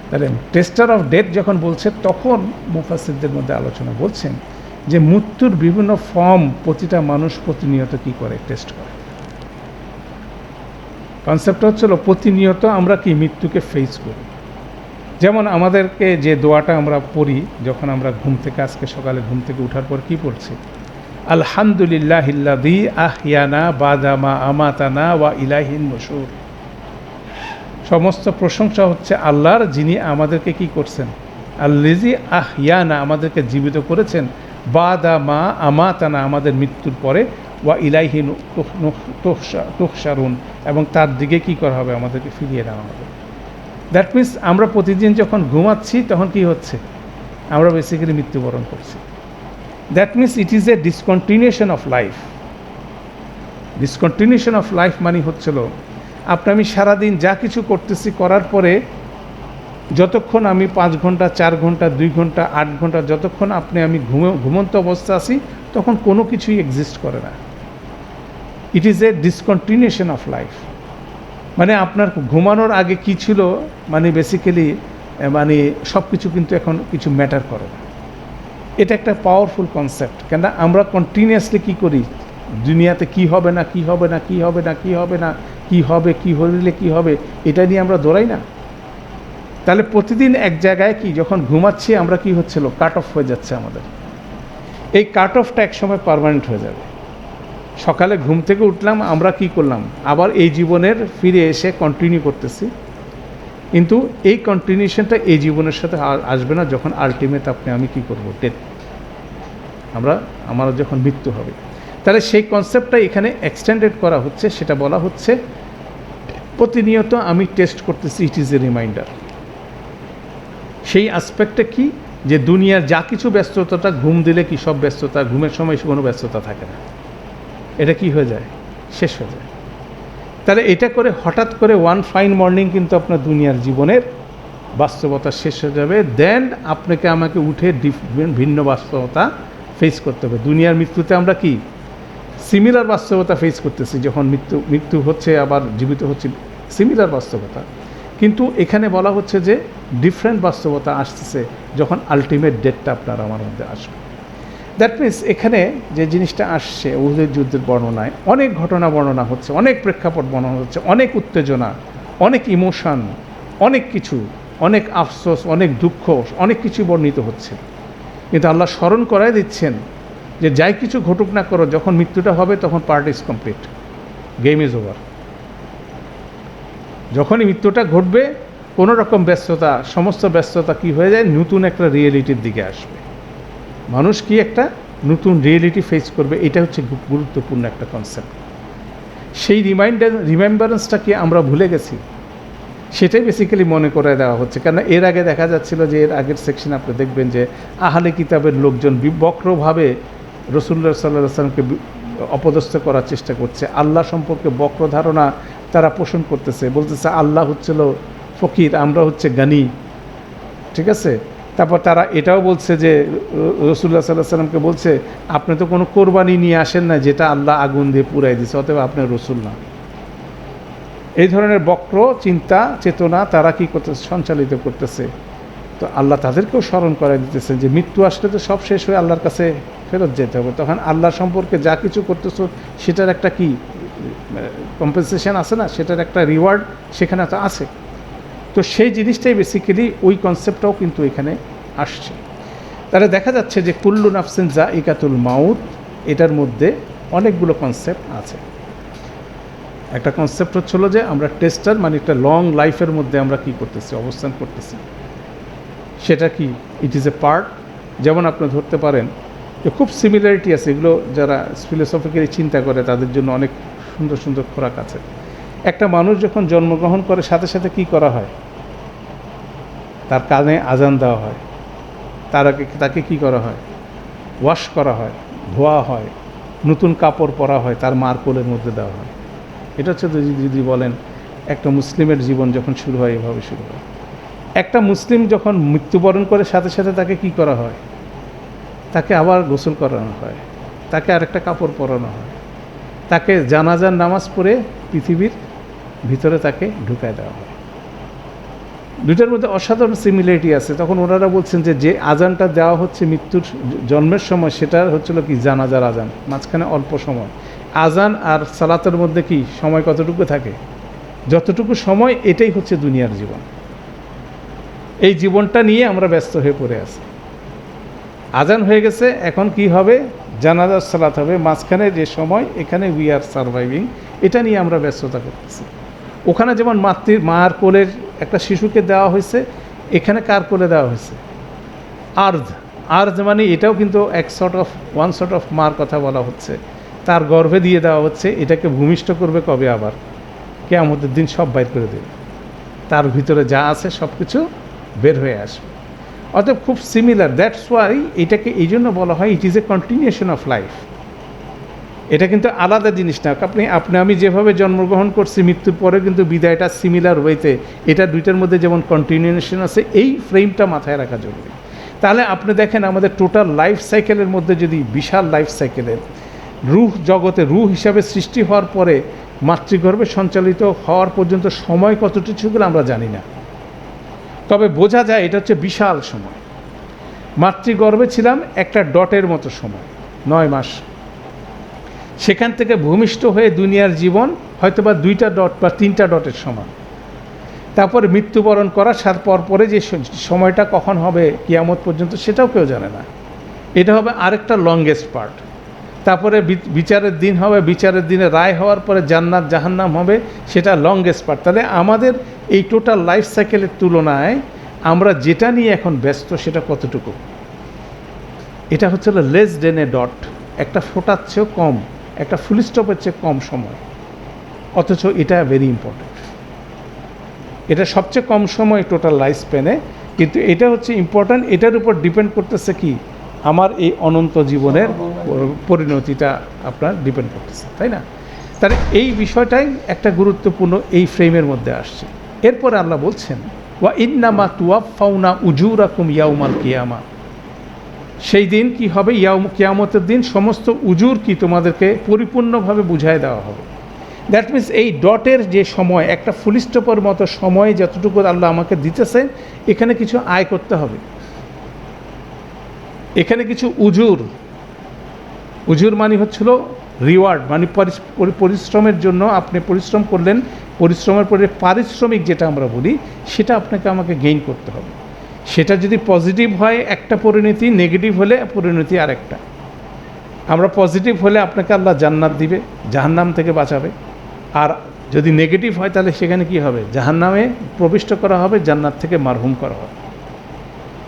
Speaker 1: তাহলে টেস্টার অফ ডেথ যখন বলছে, তখন মুফাসসিরদের মধ্যে আলোচনা বলছেন যে মৃত্যুর বিভিন্ন ফর্ম প্রতিটা মানুষ প্রতিনিয়ত কী করে, টেস্ট করে। কনসেপ্টটা হচ্ছিল প্রতিনিয়ত আমরা কি মৃত্যুকে ফেস করি। যেমন আমাদেরকে যে দোয়াটা আমরা পড়ি যখন আমরা ঘুম থেকে, আজকে সকালে ঘুম থেকে ওঠার পর কি পড়ছি, আলহামদুলিল্লাহিল্লাযী আহইয়ানা বাদা মা আমাতানা ওয়া ইলাইহিন নুশুর। সমস্ত প্রশংসা হচ্ছে আল্লাহর, যিনি আমাদেরকে কি করছেন, আল্লাযী আহইয়ানা, আমাদেরকে জীবিত করেছেন, বাদা মা আমাতানা, আমাদের মৃত্যুর পরে, ওয়া ইলাইহি তুহশারুন, এবং তার দিকে কি করা হবে, আমাদেরকে ফিরিয়ে নেওয়া হবে। দ্যাট মিনস আমরা প্রতিদিন যখন ঘুমাচ্ছি তখন কি হচ্ছে, আমরা বেসিক্যালি মৃত্যুবরণ করছি। That means it is a discontinuation of life. Discontinuation of life মানে হচ্ছিল আমি সারাদিন যা কিছু করতেছি, করার পরে যতক্ষণ আমি 5 ঘন্টা 4 ঘন্টা 2 ঘন্টা 8 ঘন্টা যতক্ষণ আমি ঘুমন্ত অবস্থা আছি, তখন কোনো কিছুই এক্সিস্ট করে না। It is a discontinuation of life. মানে আপনার ঘুমানোর আগে কি ছিল, মানে বেসিক্যালি মানে সব কিছু কিন্তু এখন কিছু ম্যাটার করে না। এটা একটা পাওয়ারফুল কনসেপ্ট। কেন আমরা কন্টিনিউয়াসলি কী করি, দুনিয়াতে কি হবে না, কি হবে না, কি হবে না, কি হবে না, কি হবে, কি হলে কি হবে, এটা নিয়ে আমরা দৌড়াই না। তাহলে প্রতিদিন এক জায়গায় কি, যখন ঘুমাচ্ছি আমরা কি হচ্ছিল, কাট অফ হয়ে যাচ্ছে আমাদের। এই কাট অফটা একসময় পার্মানেন্ট হয়ে যাবে। সকালে ঘুম থেকে উঠলাম, আমরা কি করলাম, আবার এই জীবনের ফিরে এসে কন্টিনিউ করতেছি, কিন্তু এই কন্টিনিউশনটা এই জীবনের সাথে আসবে না, যখন আলটিমেট আমি কি করব, ডেথ, আমার যখন মৃত্যু হবে। তাহলে সেই কনসেপ্টটা এখানে এক্সটেন্ডেড করা হচ্ছে, সেটা বলা হচ্ছে প্রতিনিয়ত আমি টেস্ট করতেছি, ইট ইজ এ রিমাইন্ডার। সেই অ্যাসপেক্টে কি, যে দুনিয়ার যা কিছু ব্যস্ততাটা, ঘুম দিলে কি সব ব্যস্ততা, ঘুমের সময় কোনো ব্যস্ততা থাকে না, এটা কি হয়ে যায়, শেষ হয়ে যায়। তাহলে এটা করে হঠাৎ করে ওয়ান ফাইন মর্নিং কিন্তু আপনার দুনিয়ার জীবনের বাস্তবতা শেষ হয়ে যাবে। দেন আপনাকে আমাকে উঠে ভিন্ন বাস্তবতা ফেস করতে হবে। দুনিয়ার মৃত্যুতে আমরা কি সিমিলার বাস্তবতা ফেস করতেছি, যখন মৃত্যু হচ্ছে আবার জীবিত হচ্ছে, সিমিলার বাস্তবতা, কিন্তু এখানে বলা হচ্ছে যে ডিফারেন্ট বাস্তবতা আসতেছে যখন আলটিমেট ডেটটা আপনার আমার মধ্যে আসবে। দ্যাট মিনস এখানে যে জিনিসটা আসছে, উহুদের যুদ্ধের বর্ণনায় অনেক ঘটনা বর্ণনা হচ্ছে, অনেক প্রেক্ষাপট বর্ণনা হচ্ছে, অনেক উত্তেজনা, অনেক ইমোশন, অনেক কিছু, অনেক আফসোস, অনেক দুঃখ, অনেক কিছু বর্ণিত হচ্ছে। কিন্তু আল্লাহ স্মরণ করায় দিচ্ছেন যে যাই কিছু ঘটুক না করো, যখন মৃত্যুটা হবে তখন part is complete, game is over. যখনই মৃত্যুটা ঘটবে কোনো রকম ব্যস্ততা, সমস্ত ব্যস্ততা কি হয়ে যায়, নতুন একটা রিয়েলিটির দিকে আসবে। মানুষ কি একটা নতুন রিয়েলিটি ফেস করবে, এটা হচ্ছে খুব গুরুত্বপূর্ণ একটা কনসেপ্ট। সেই রিমেম্বারেন্সটা কি আমরা ভুলে গেছি, সেটাই বেসিক্যালি মনে করে দেওয়া হচ্ছে। কারণ এর আগে দেখা যাচ্ছিল যে এর আগের সেকশন আপনি দেখবেন যে আহলে কিতাবের লোকজন বক্রভাবে রাসূলুল্লাহ সাল্লাল্লাহু আলাইহি ওয়াসাল্লামকে অপদস্থ করার চেষ্টা করছে। আল্লাহ সম্পর্কে বক্র ধারণা তারা পোষণ করতেছে, বলতেছে আল্লাহ হচ্ছিল ফকির, আমরা হচ্ছে গানি, ঠিক আছে। তারপর তারা এটাও বলছে যে রাসূলুল্লাহ সাল্লাল্লাহু আলাইহি ওয়াসাল্লামকে বলছে আপনি তো কোনো কোরবানি নিয়ে আসেন না যেটা আল্লাহ আগুন দিয়ে পুড়াই দিচ্ছে, অতএব আপনি রসুল না। এই ধরনের বক্র চিন্তা চেতনা তারা কি করতেছে, সঞ্চালিত করতেছে। তো আল্লাহ তাদেরকেও স্মরণ করাই দিতেছেন যে মৃত্যু আসলে তো সব শেষ হয়ে আল্লাহর কাছে ফেরত যেতে হবে, তখন আল্লাহ সম্পর্কে যা কিছু করতেছো সেটার একটা কি কম্পেনসেশন আছে না, সেটার একটা রিওয়ার্ড সেখানে তো আছে। তো সেই জিনিসটাই বেসিক্যালি ওই কনসেপ্টটাও কিন্তু এখানে আসছে। তাহলে দেখা যাচ্ছে যে কুল্লু নাফসিন যায়িকাতুল মাউত, এটার মধ্যে অনেকগুলো কনসেপ্ট আছে। একটা কনসেপ্ট হচ্ছিল যে আমরা টেস্টার, মানে একটা লং লাইফের মধ্যে আমরা কি করতেছি, অবস্থান করতেছি, সেটা কি ইট ইজ এ পার্ট। যেমন আপনি ধরতে পারেন যে খুব সিমিলারিটি আছে, এগুলো যারা ফিলোসফিক্যালি চিন্তা করে তাদের জন্য অনেক সুন্দর সুন্দর খোরাক আছে। একটা মানুষ যখন জন্মগ্রহণ করে সাথে সাথে কি করা হয়, তার কানে আজান দেওয়া হয়, তাকে কি করা হয়, ওয়াশ করা হয়, ধোয়া হয়, নতুন কাপড় পরা হয়, তার মার কোলের মধ্যে দেওয়া হয়। এটা হচ্ছে যদি বলেন একটা মুসলিমের জীবন যখন শুরু হয় এভাবে শুরু হয়। একটা মুসলিম যখন মৃত্যুবরণ করে সাথে সাথে তাকে কি করা হয়, তাকে আবার গোসল করানো হয়, তাকে আরেকটা কাপড় পরানো হয়, তাকে জানাজার নামাজ পড়ে পৃথিবীর ভিতরে তাকে ঢুকায় দেওয়া হয়। দুইটার মধ্যে অসাধারণ সিমিলারিটি আছে। তখন ওনারা বলছেন যে আজানটা দেওয়া হচ্ছে মৃত্যুর জন্মের সময়, সেটা হচ্ছিল কি জানাজার আজান, মাঝখানে অল্প সময়। আজান আর সালাতের মধ্যে কি সময় কতটুকু থাকে, যতটুকু সময়, এটাই হচ্ছে দুনিয়ার জীবন। এই জীবনটা নিয়ে আমরা ব্যস্ত হয়ে পড়ে আছি। আজান হয়ে গেছে, এখন কি হবে, জানাজার সালাত হবে, মাঝখানে যে সময়, এখানে উই আর সারভাইভিং, এটা নিয়ে আমরা ব্যস্ততা করতেছি। ওখানে যেমন মার কোলের একটা শিশুকে দেওয়া হয়েছে, এখানে কার কোলে দেওয়া হয়েছে, আর্ধ মানে এটাও কিন্তু ওয়ান সর্ট অফ মার কথা বলা হচ্ছে, তার গর্ভে দিয়ে দেওয়া হচ্ছে। এটাকে ভূমিষ্ঠ করবে কবে, আবার কিয়ামতের দিন সব বাইর করে দেবে, তার ভিতরে যা আছে সব কিছু বের হয়ে আসবে। অতএব খুব সিমিলার, দ্যাটস ওয়াই এটাকে এই জন্য বলা হয় it is a continuation of life. এটা কিন্তু আলাদা জিনিস না। আপনি আমি যেভাবে জন্মগ্রহণ করছি, মৃত্যুর পরে কিন্তু বিদায়টা সিমিলার ওয়েতে, এটা দুইটার মধ্যে যেমন কন্টিনিউশন আছে, এই ফ্রেমটা মাথায় রাখা জরুরি। তাহলে আপনি দেখেন আমাদের টোটাল লাইফ সাইকেলের মধ্যে যদি বিশাল লাইফ সাইকেলের রূহ জগতে রূহ হিসাবে সৃষ্টি হওয়ার পরে মাতৃগর্ভে সঞ্চালিত হওয়ার পর্যন্ত সময় কতটুকু ছিল আমরা জানি না, তবে বোঝা যায় এটা হচ্ছে বিশাল সময়। মাতৃগর্ভে ছিলাম একটা ডটের মতো সময়, 9 মাস। সেখান থেকে ভূমিষ্ঠ হয়ে দুনিয়ার জীবন হয়তো বা 2টা ডট বা 3টা ডটের সমান। তারপরে মৃত্যুবরণ করার সাথে পরে যে সময়টা কখন হবে কিয়ামত পর্যন্ত, সেটাও কেউ জানে না। এটা হবে আরেকটা লংগেস্ট পার্ট। তারপরে বিচারের দিন হবে, বিচারের দিনে রায় হওয়ার পরে জান্নাত জাহান্নাম হবে, সেটা লংগেস্ট পার্ট। তাহলে আমাদের এই টোটাল লাইফ সাইকেলের তুলনায় আমরা যেটা নিয়ে এখন ব্যস্ত সেটা কতটুকু, এটা হচ্ছে লেস দেন এ ডট, একটা ফোটার চেয়েও কম, একটা ফুল স্টপের চেয়ে কম সময়, অথচ এটা ভেরি ইম্পর্টেন্ট। এটা সবচেয়ে কম সময় টোটাল লাইফ স্প্যানে, কিন্তু এটা হচ্ছে ইম্পর্ট্যান্ট। এটার উপর ডিপেন্ড করতেছে কি, আমার এই অনন্ত জীবনের পরিণতিটা আপনার ডিপেন্ড করতেছে, তাই না? তাহলে এই বিষয়টাই একটা গুরুত্বপূর্ণ এই ফ্রেমের মধ্যে আসছে। এরপরে আল্লাহ বলছেন ওয়া ইন্নামা তুওয়াফাউনা উজুরাকুম ইয়াউমাল কিয়ামা, সেই দিন কি হবে, কিয়ামতের দিন সমস্ত উজুর কি তোমাদেরকে পরিপূর্ণভাবে বুঝায় দেওয়া হবে। দ্যাট মিনস এই ডটের যে সময়, একটা ফুল স্টপের মতো সময় যতটুকু আল্লাহ আমাকে দিতেছে, এখানে কিছু আয় করতে হবে, এখানে কিছু উজুর মানে হচ্ছিল রিওয়ার্ড, মানে পরিশ্রমের জন্য আপনি পরিশ্রম করলেন, পরিশ্রমের পরে পারিশ্রমিক যেটা আমরা বলি, সেটা আমাকে গেইন করতে হবে। সেটা যদি পজিটিভ হয় একটা পরিণতি, নেগেটিভ হলে পরিণতি আরেকটা। আমরা পজিটিভ হলে আপনাকে আল্লাহ জান্নাত দিবে, জাহান্নাম থেকে বাঁচাবে, আর যদি নেগেটিভ হয় তাহলে সেখানে কি হবে? জাহান্নামে প্রবিষ্ট করা হবে, জান্নাত থেকে মারহুম করা হবে।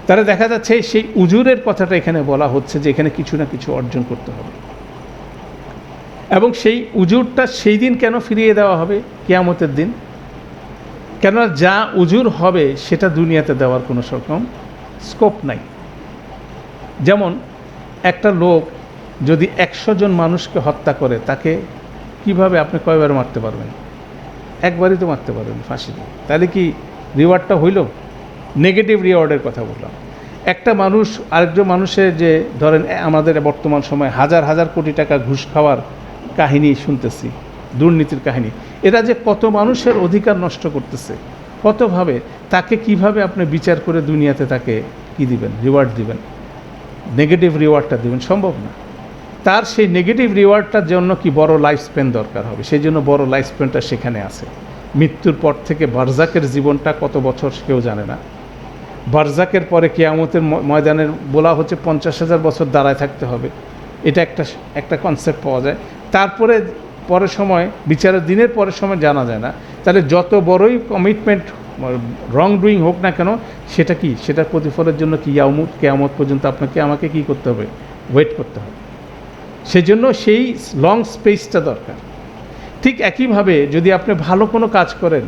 Speaker 1: তাহলে দেখা যাচ্ছে সেই উজুরের কথাটা এখানে বলা হচ্ছে যে এখানে কিছু না কিছু অর্জন করতে হবে, এবং সেই উজুরটা সেই দিন কেন ফিরিয়ে দেওয়া হবে? কিয়ামতের দিন। কেননা যা উজুর হবে সেটা দুনিয়াতে দেওয়ার কোনো রকম স্কোপ নাই। যেমন একটা লোক যদি 100 জন মানুষকে হত্যা করে, তাকে কিভাবে আপনি কয়বার মারতে পারবেন? একবারই তো মারতে পারবেন ফাঁসি দিয়ে। তাহলে কি রিওয়ার্ডটা হইল? নেগেটিভ রিওয়ার্ডের কথা বললাম। একটা মানুষ আরেকজন মানুষের, যে ধরেন আমাদের বর্তমান সময়ে হাজার হাজার কোটি টাকা ঘুষ খাওয়ার কাহিনী শুনতেছি, দুর্নীতির কাহিনী, এরা যে কত মানুষের অধিকার নষ্ট করতেছে, কতভাবে, তাকে কিভাবে আপনি বিচার করে দুনিয়াতে তাকে কি দিবেন? রিওয়ার্ড দিবেন, নেগেটিভ রিওয়ার্ডটা দিবেন? সম্ভব না। তার সেই নেগেটিভ রিওয়ার্ডটার জন্য কি বড় লাইফ স্প্যান দরকার হবে, সেই জন্য বড় লাইফ স্প্যানটা সেখানে আছে। মৃত্যুর পর থেকে বারজাকের জীবনটা কত বছর কেউ জানে না। বারজাকের পরে কিয়ামতের ময়দানের বলা হচ্ছে 50,000 বছর দাঁড়ায় থাকতে হবে, এটা একটা কনসেপ্ট পাওয়া যায়। তারপরে পরের সময়, বিচারের দিনের পরের সময় জানা যায় না। তাহলে যত বড়ই কমিটমেন্ট, রং ডুইং হোক না কেন, সেটা কি, সেটার প্রতিফলের জন্য কি কিয়ামত পর্যন্ত আপনাকে আমাকে কি করতে হবে? ওয়েট করতে হবে। সেজন্য সেই লং স্পেসটা দরকার। ঠিক একইভাবে যদি আপনি ভালো কোনো কাজ করেন,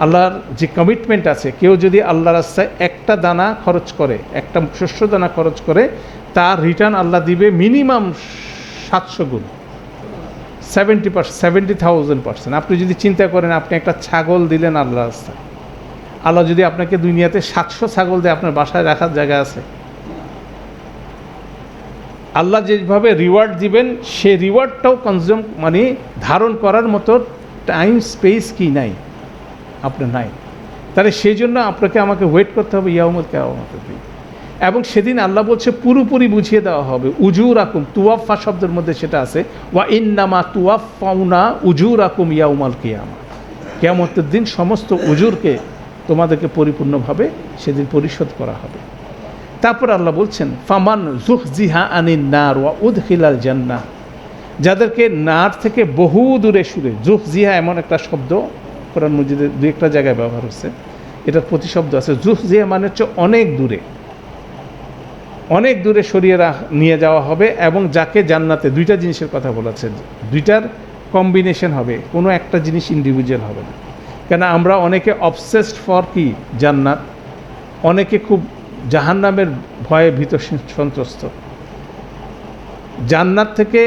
Speaker 1: আল্লাহর যে কমিটমেন্ট আছে, কেউ যদি আল্লাহর রাস্তায় একটা দানা খরচ করে, একটা শস্য দানা খরচ করে, তার রিটার্ন আল্লাহ দিবে মিনিমাম 700 গুণ, 70,000%। আপনি যদি চিন্তা করেন, আপনি একটা ছাগল দিলেন আল্লাহর রাস্তায়, আল্লাহ যদি আপনাকে দুনিয়াতে 700 ছাগল দেয়, আপনার বাসায় রাখার জায়গা আছে? আল্লাহ যেভাবে রিওয়ার্ড দিবেন, সে রিওয়ার্ডটাও কনজিউম মানে ধারণ করার মতো টাইম স্পেস কি নাই, আপনার নাই। তাহলে সেই জন্য আপনাকে আমাকে ওয়েট করতে হবে ইয়াউমুল কিয়ামতের দিন। এবং সেদিন আল্লাহ বলছে পুরোপুরি বুঝিয়ে দেওয়া হবে। উজুর আকুম, তুয়াফা শব্দের মধ্যে সেটা আছে, ওয়া ইন্নামা তুয়াফাউনা উজুর আকুম ইয়াউমাল কিয়ামা। কিয়ামতের দিন সমস্ত উজুরকে তোমাদেরকে পরিপূর্ণভাবে সেদিন পরিশোধ করা হবে। তারপর আল্লাহ বলছেন, ফামান যুহজিহা আনিন নার ওয়া উদখিলাল জান্নাহ, যাদেরকে নার থেকে বহু দূরে সরে, যুহজিহা এমন একটা শব্দ কোরআন মজিদে দু একটা জায়গায় ব্যবহার হচ্ছে, এটার প্রতিশব্দ আছে। যুহজিহা মানে হচ্ছে অনেক দূরে, অনেক দূরে সরিয়ে নিয়ে যাওয়া হবে, এবং যাকে জান্নাতে, দুইটা জিনিসের কথা বলেছে, দুইটার কম্বিনেশন হবে, কোনো একটা জিনিস ইন্ডিভিজুয়াল হবে না। কেন আমরা অনেকে অবসেসড ফর কি জান্নাত, অনেকে খুব জাহান্নামের ভয়ে ভীত সন্ত্রস্ত। জান্নাত থেকে,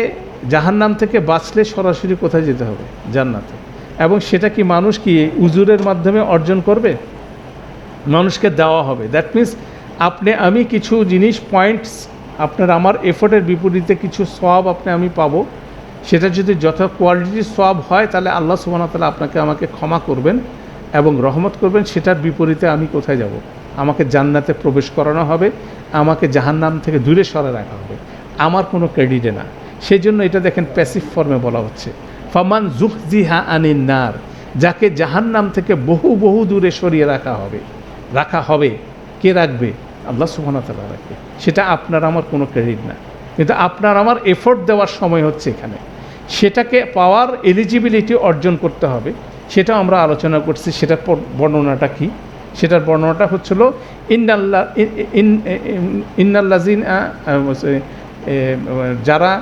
Speaker 1: জাহান্নাম থেকে বাঁচলে সরাসরি কোথায় যেতে হবে? জান্নাতে। এবং সেটা কি মানুষ কি উজুরের মাধ্যমে অর্জন করবে? মানুষকে দেওয়া হবে। দ্যাট মিনস আপনি আমি কিছু জিনিস পয়েন্টস, আপনার আমার এফোর্টের বিপরীতে কিছু সওয়াব আমি পাবো। সেটা যদি যথা কোয়ালিটির সওয়াব হয়, তাহলে আল্লাহ সুবহানাহু ওয়া তাআলা আপনাকে আমাকে ক্ষমা করবেন এবং রহমত করবেন। সেটার বিপরীতে আমি কোথায় যাব? আমাকে জান্নাতে প্রবেশ করানো হবে, আমাকে জাহান্নাম থেকে দূরে সরে রাখা হবে, আমার কোনো ক্রেডিটে না। সেই জন্য এটা দেখেন প্যাসিভ ফর্মে বলা হচ্ছে, ফামান যুহজিহা আনিন নার, যাকে জাহান্নাম থেকে বহু বহু দূরে সরিয়ে রাখা হবে। কে রাখবে? আল্লাহ সুবহানাহু ওয়া তাআলা রাখবে। সেটা আপনার আমার কোনো ক্রেডিট না, কিন্তু আপনার আমার এফোর্ট দেওয়ার সময় হচ্ছে এখানে। সেটাকে পাওয়ার এলিজিবিলিটি অর্জন করতে হবে, সেটা আমরা আলোচনা করছি। সেটার বর্ণনাটা কি? সেটার বর্ণনাটা হচ্ছিল, ইন্নাল্লাযিনা, যারা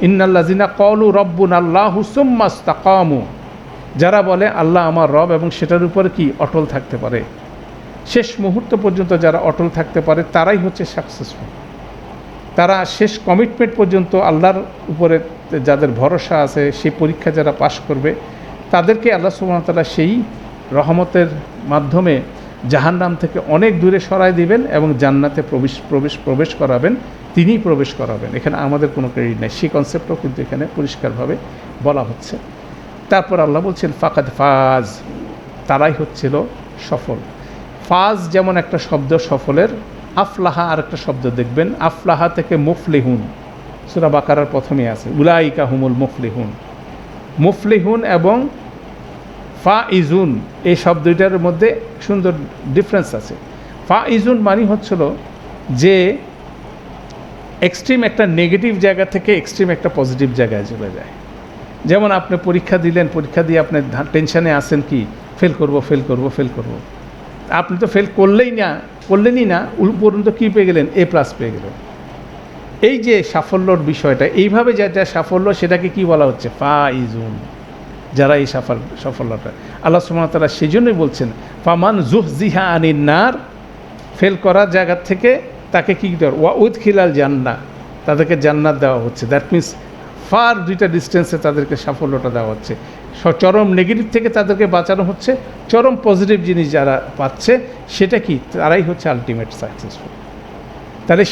Speaker 1: ইন্নাল্লাযিনা ক্বালু রাব্বুনাল্লাহু সুম্মা ইসতাকামু, যারা বলে আল্লাহ আমার রব এবং সেটার উপরে কি অটল থাকতে পারে, শেষ মুহূর্ত পর্যন্ত যারা অটল থাকতে পারে, তারাই হচ্ছে সাকসেসফুল। তারা শেষ কমিটমেন্ট পর্যন্ত আল্লাহর উপরে যাদের ভরসা আছে, সেই পরীক্ষা যারা পাশ করবে, তাদেরকে আল্লাহ সুবহানাহু ওয়া তাআলা সেই রহমতের মাধ্যমে জাহান্নাম থেকে অনেক দূরে সরায় দিবেন এবং জান্নাতে প্রবেশ করাবেন। তিনিই প্রবেশ করাবেন, এখানে আমাদের কোনো ক্রেডিট নেই। সেই কনসেপ্টও কিন্তু এখানে পরিষ্কারভাবে বলা হচ্ছে। তারপর আল্লাহ বলছেন, ফাকাদ ফাজ, তারাই হচ্ছিল সফল। ফাজ যেমন একটা শব্দ সফলের, আফলাহা আর একটা শব্দ দেখবেন, আফলাহা থেকে মুফলিহুন, সূরা বাকারার প্রথমে আছে, উলাইকা হুমুল মুফলিহুন। মুফলিহুন এবং ফাইজুন, এই শব্দ দুইটার মধ্যে সুন্দর ডিফারেন্স আছে। ফাইজুন মানে হচ্ছিল যে এক্সট্রিম একটা নেগেটিভ জায়গা থেকে এক্সট্রিম একটা পজিটিভ জায়গায় চলে যায়। যেমন আপনি পরীক্ষা দিলেন, পরীক্ষা দিয়ে আপনি টেনশানে আছেন কি ফেল করব। আপনি তো ফেল করলেনই না, উপরন্ত কী পেয়ে গেলেন? A+ পেয়ে গেলেন। এই যে সাফল্যর বিষয়টা, এইভাবে যেটা সাফল্য সেটাকে কি বলা হচ্ছে? ফাইজুন, যারা এই সাফল্যটা আল্লাহ সুবহানাহু ওয়া তাআলা সেজন্যই বলছেন ফামান যুহজিহা আনিন নার, ফেল করার জায়গা থেকে তাকে কী দেওয়া, ওয়া উদখিলাল জান্নাহ, তাদেরকে জান্নাত দেওয়া হচ্ছে। দ্যাট মিনস ফার দুইটা ডিস্টেন্সে তাদেরকে সাফল্যটা দেওয়া হচ্ছে। চরম নেগেটিভ থেকে তাদেরকে বাঁচানো হচ্ছে, চরম পজিটিভ জিনিস যারা পাচ্ছে সেটা কি, তারাই হচ্ছে আলটিমেট সাকসেসফুল। তাহলে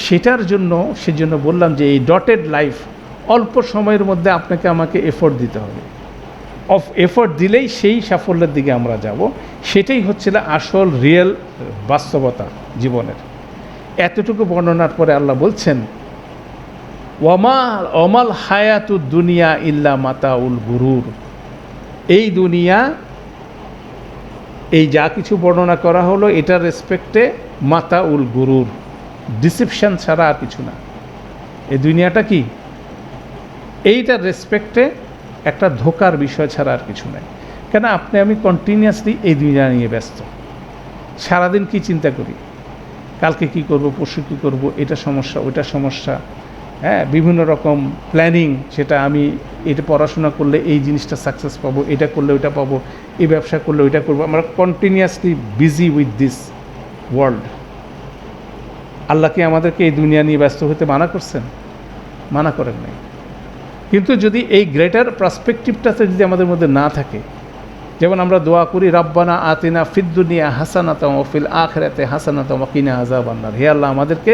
Speaker 1: সেজন্য বললাম যে এই ডটেড লাইফ, অল্প সময়ের মধ্যে আপনাকে আমাকে এফোর্ট দিতে হবে। এফোর্ট দিলেই সেই সাফল্যের দিকে আমরা যাব। সেটাই হচ্ছিল আসল রিয়েল বাস্তবতা জীবনের। এতটুকু বর্ণনার পরে আল্লাহ বলছেন অমাল হায়াতুদ দুনিয়া ইল্লা মাতাউল গুরুর, এই দুনিয়া, এই যা কিছু বর্ণনা করা হলো এটার রেসপেক্টে মাতাউল গুরুর, ডিসিপশন ছাড়া আর কিছু না। এই দুনিয়াটা কি, এইটার রেসপেক্টে একটা ধোকার বিষয় ছাড়া আর কিছু নাই। কেন আপনি আমি কন্টিনিউয়াসলি এই দুনিয়া নিয়ে ব্যস্ত, সারাদিন কি চিন্তা করি, কালকে কি করব, পরশু কী করব, এটা সমস্যা ওইটা সমস্যা, হ্যাঁ, বিভিন্ন রকম প্ল্যানিং, সেটা আমি এটা পড়াশোনা করলে এই জিনিসটা সাকসেস পাবো, এটা করলে ওইটা পাবো, এই ব্যবসা করলে ওইটা করবো। আমরা continuously busy with this world. Allah কি আমাদেরকে এই দুনিয়া নিয়ে ব্যস্ত হতে মানা করছেন? মানা করেন নাই। কিন্তু যদি এই গ্রেটার পার্সপেক্টিভটাতে যদি আমাদের মধ্যে না থাকে, যেমন আমরা দোয়া করি রাব্বানা আতিনা ফিদ দুনিয়া হাসানাতাম ওয়া ফিল আখিরাতি হাসানাতাম ওয়া কিনা আযাবান নার, হে আল্লাহ আমাদেরকে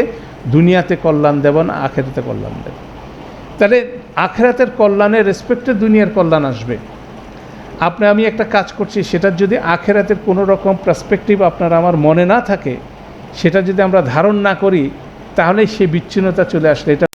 Speaker 1: দুনিয়াতে কল্যাণ দেবেন, আখিরাতে কল্যাণ দেবেন। তাহলে আখিরাতের কল্যাণের রেসপেক্টে দুনিয়ার কল্যাণ আসবে। আমি একটা কাজ করছি, সেটার যদি আখিরাতের কোনো রকম পার্সপেক্টিভ আপনার আমার মনে না থাকে, সেটা যদি আমরা ধারণ না করি, তাহলে সেই বিচ্ছিন্নতা চলে আসলে এটা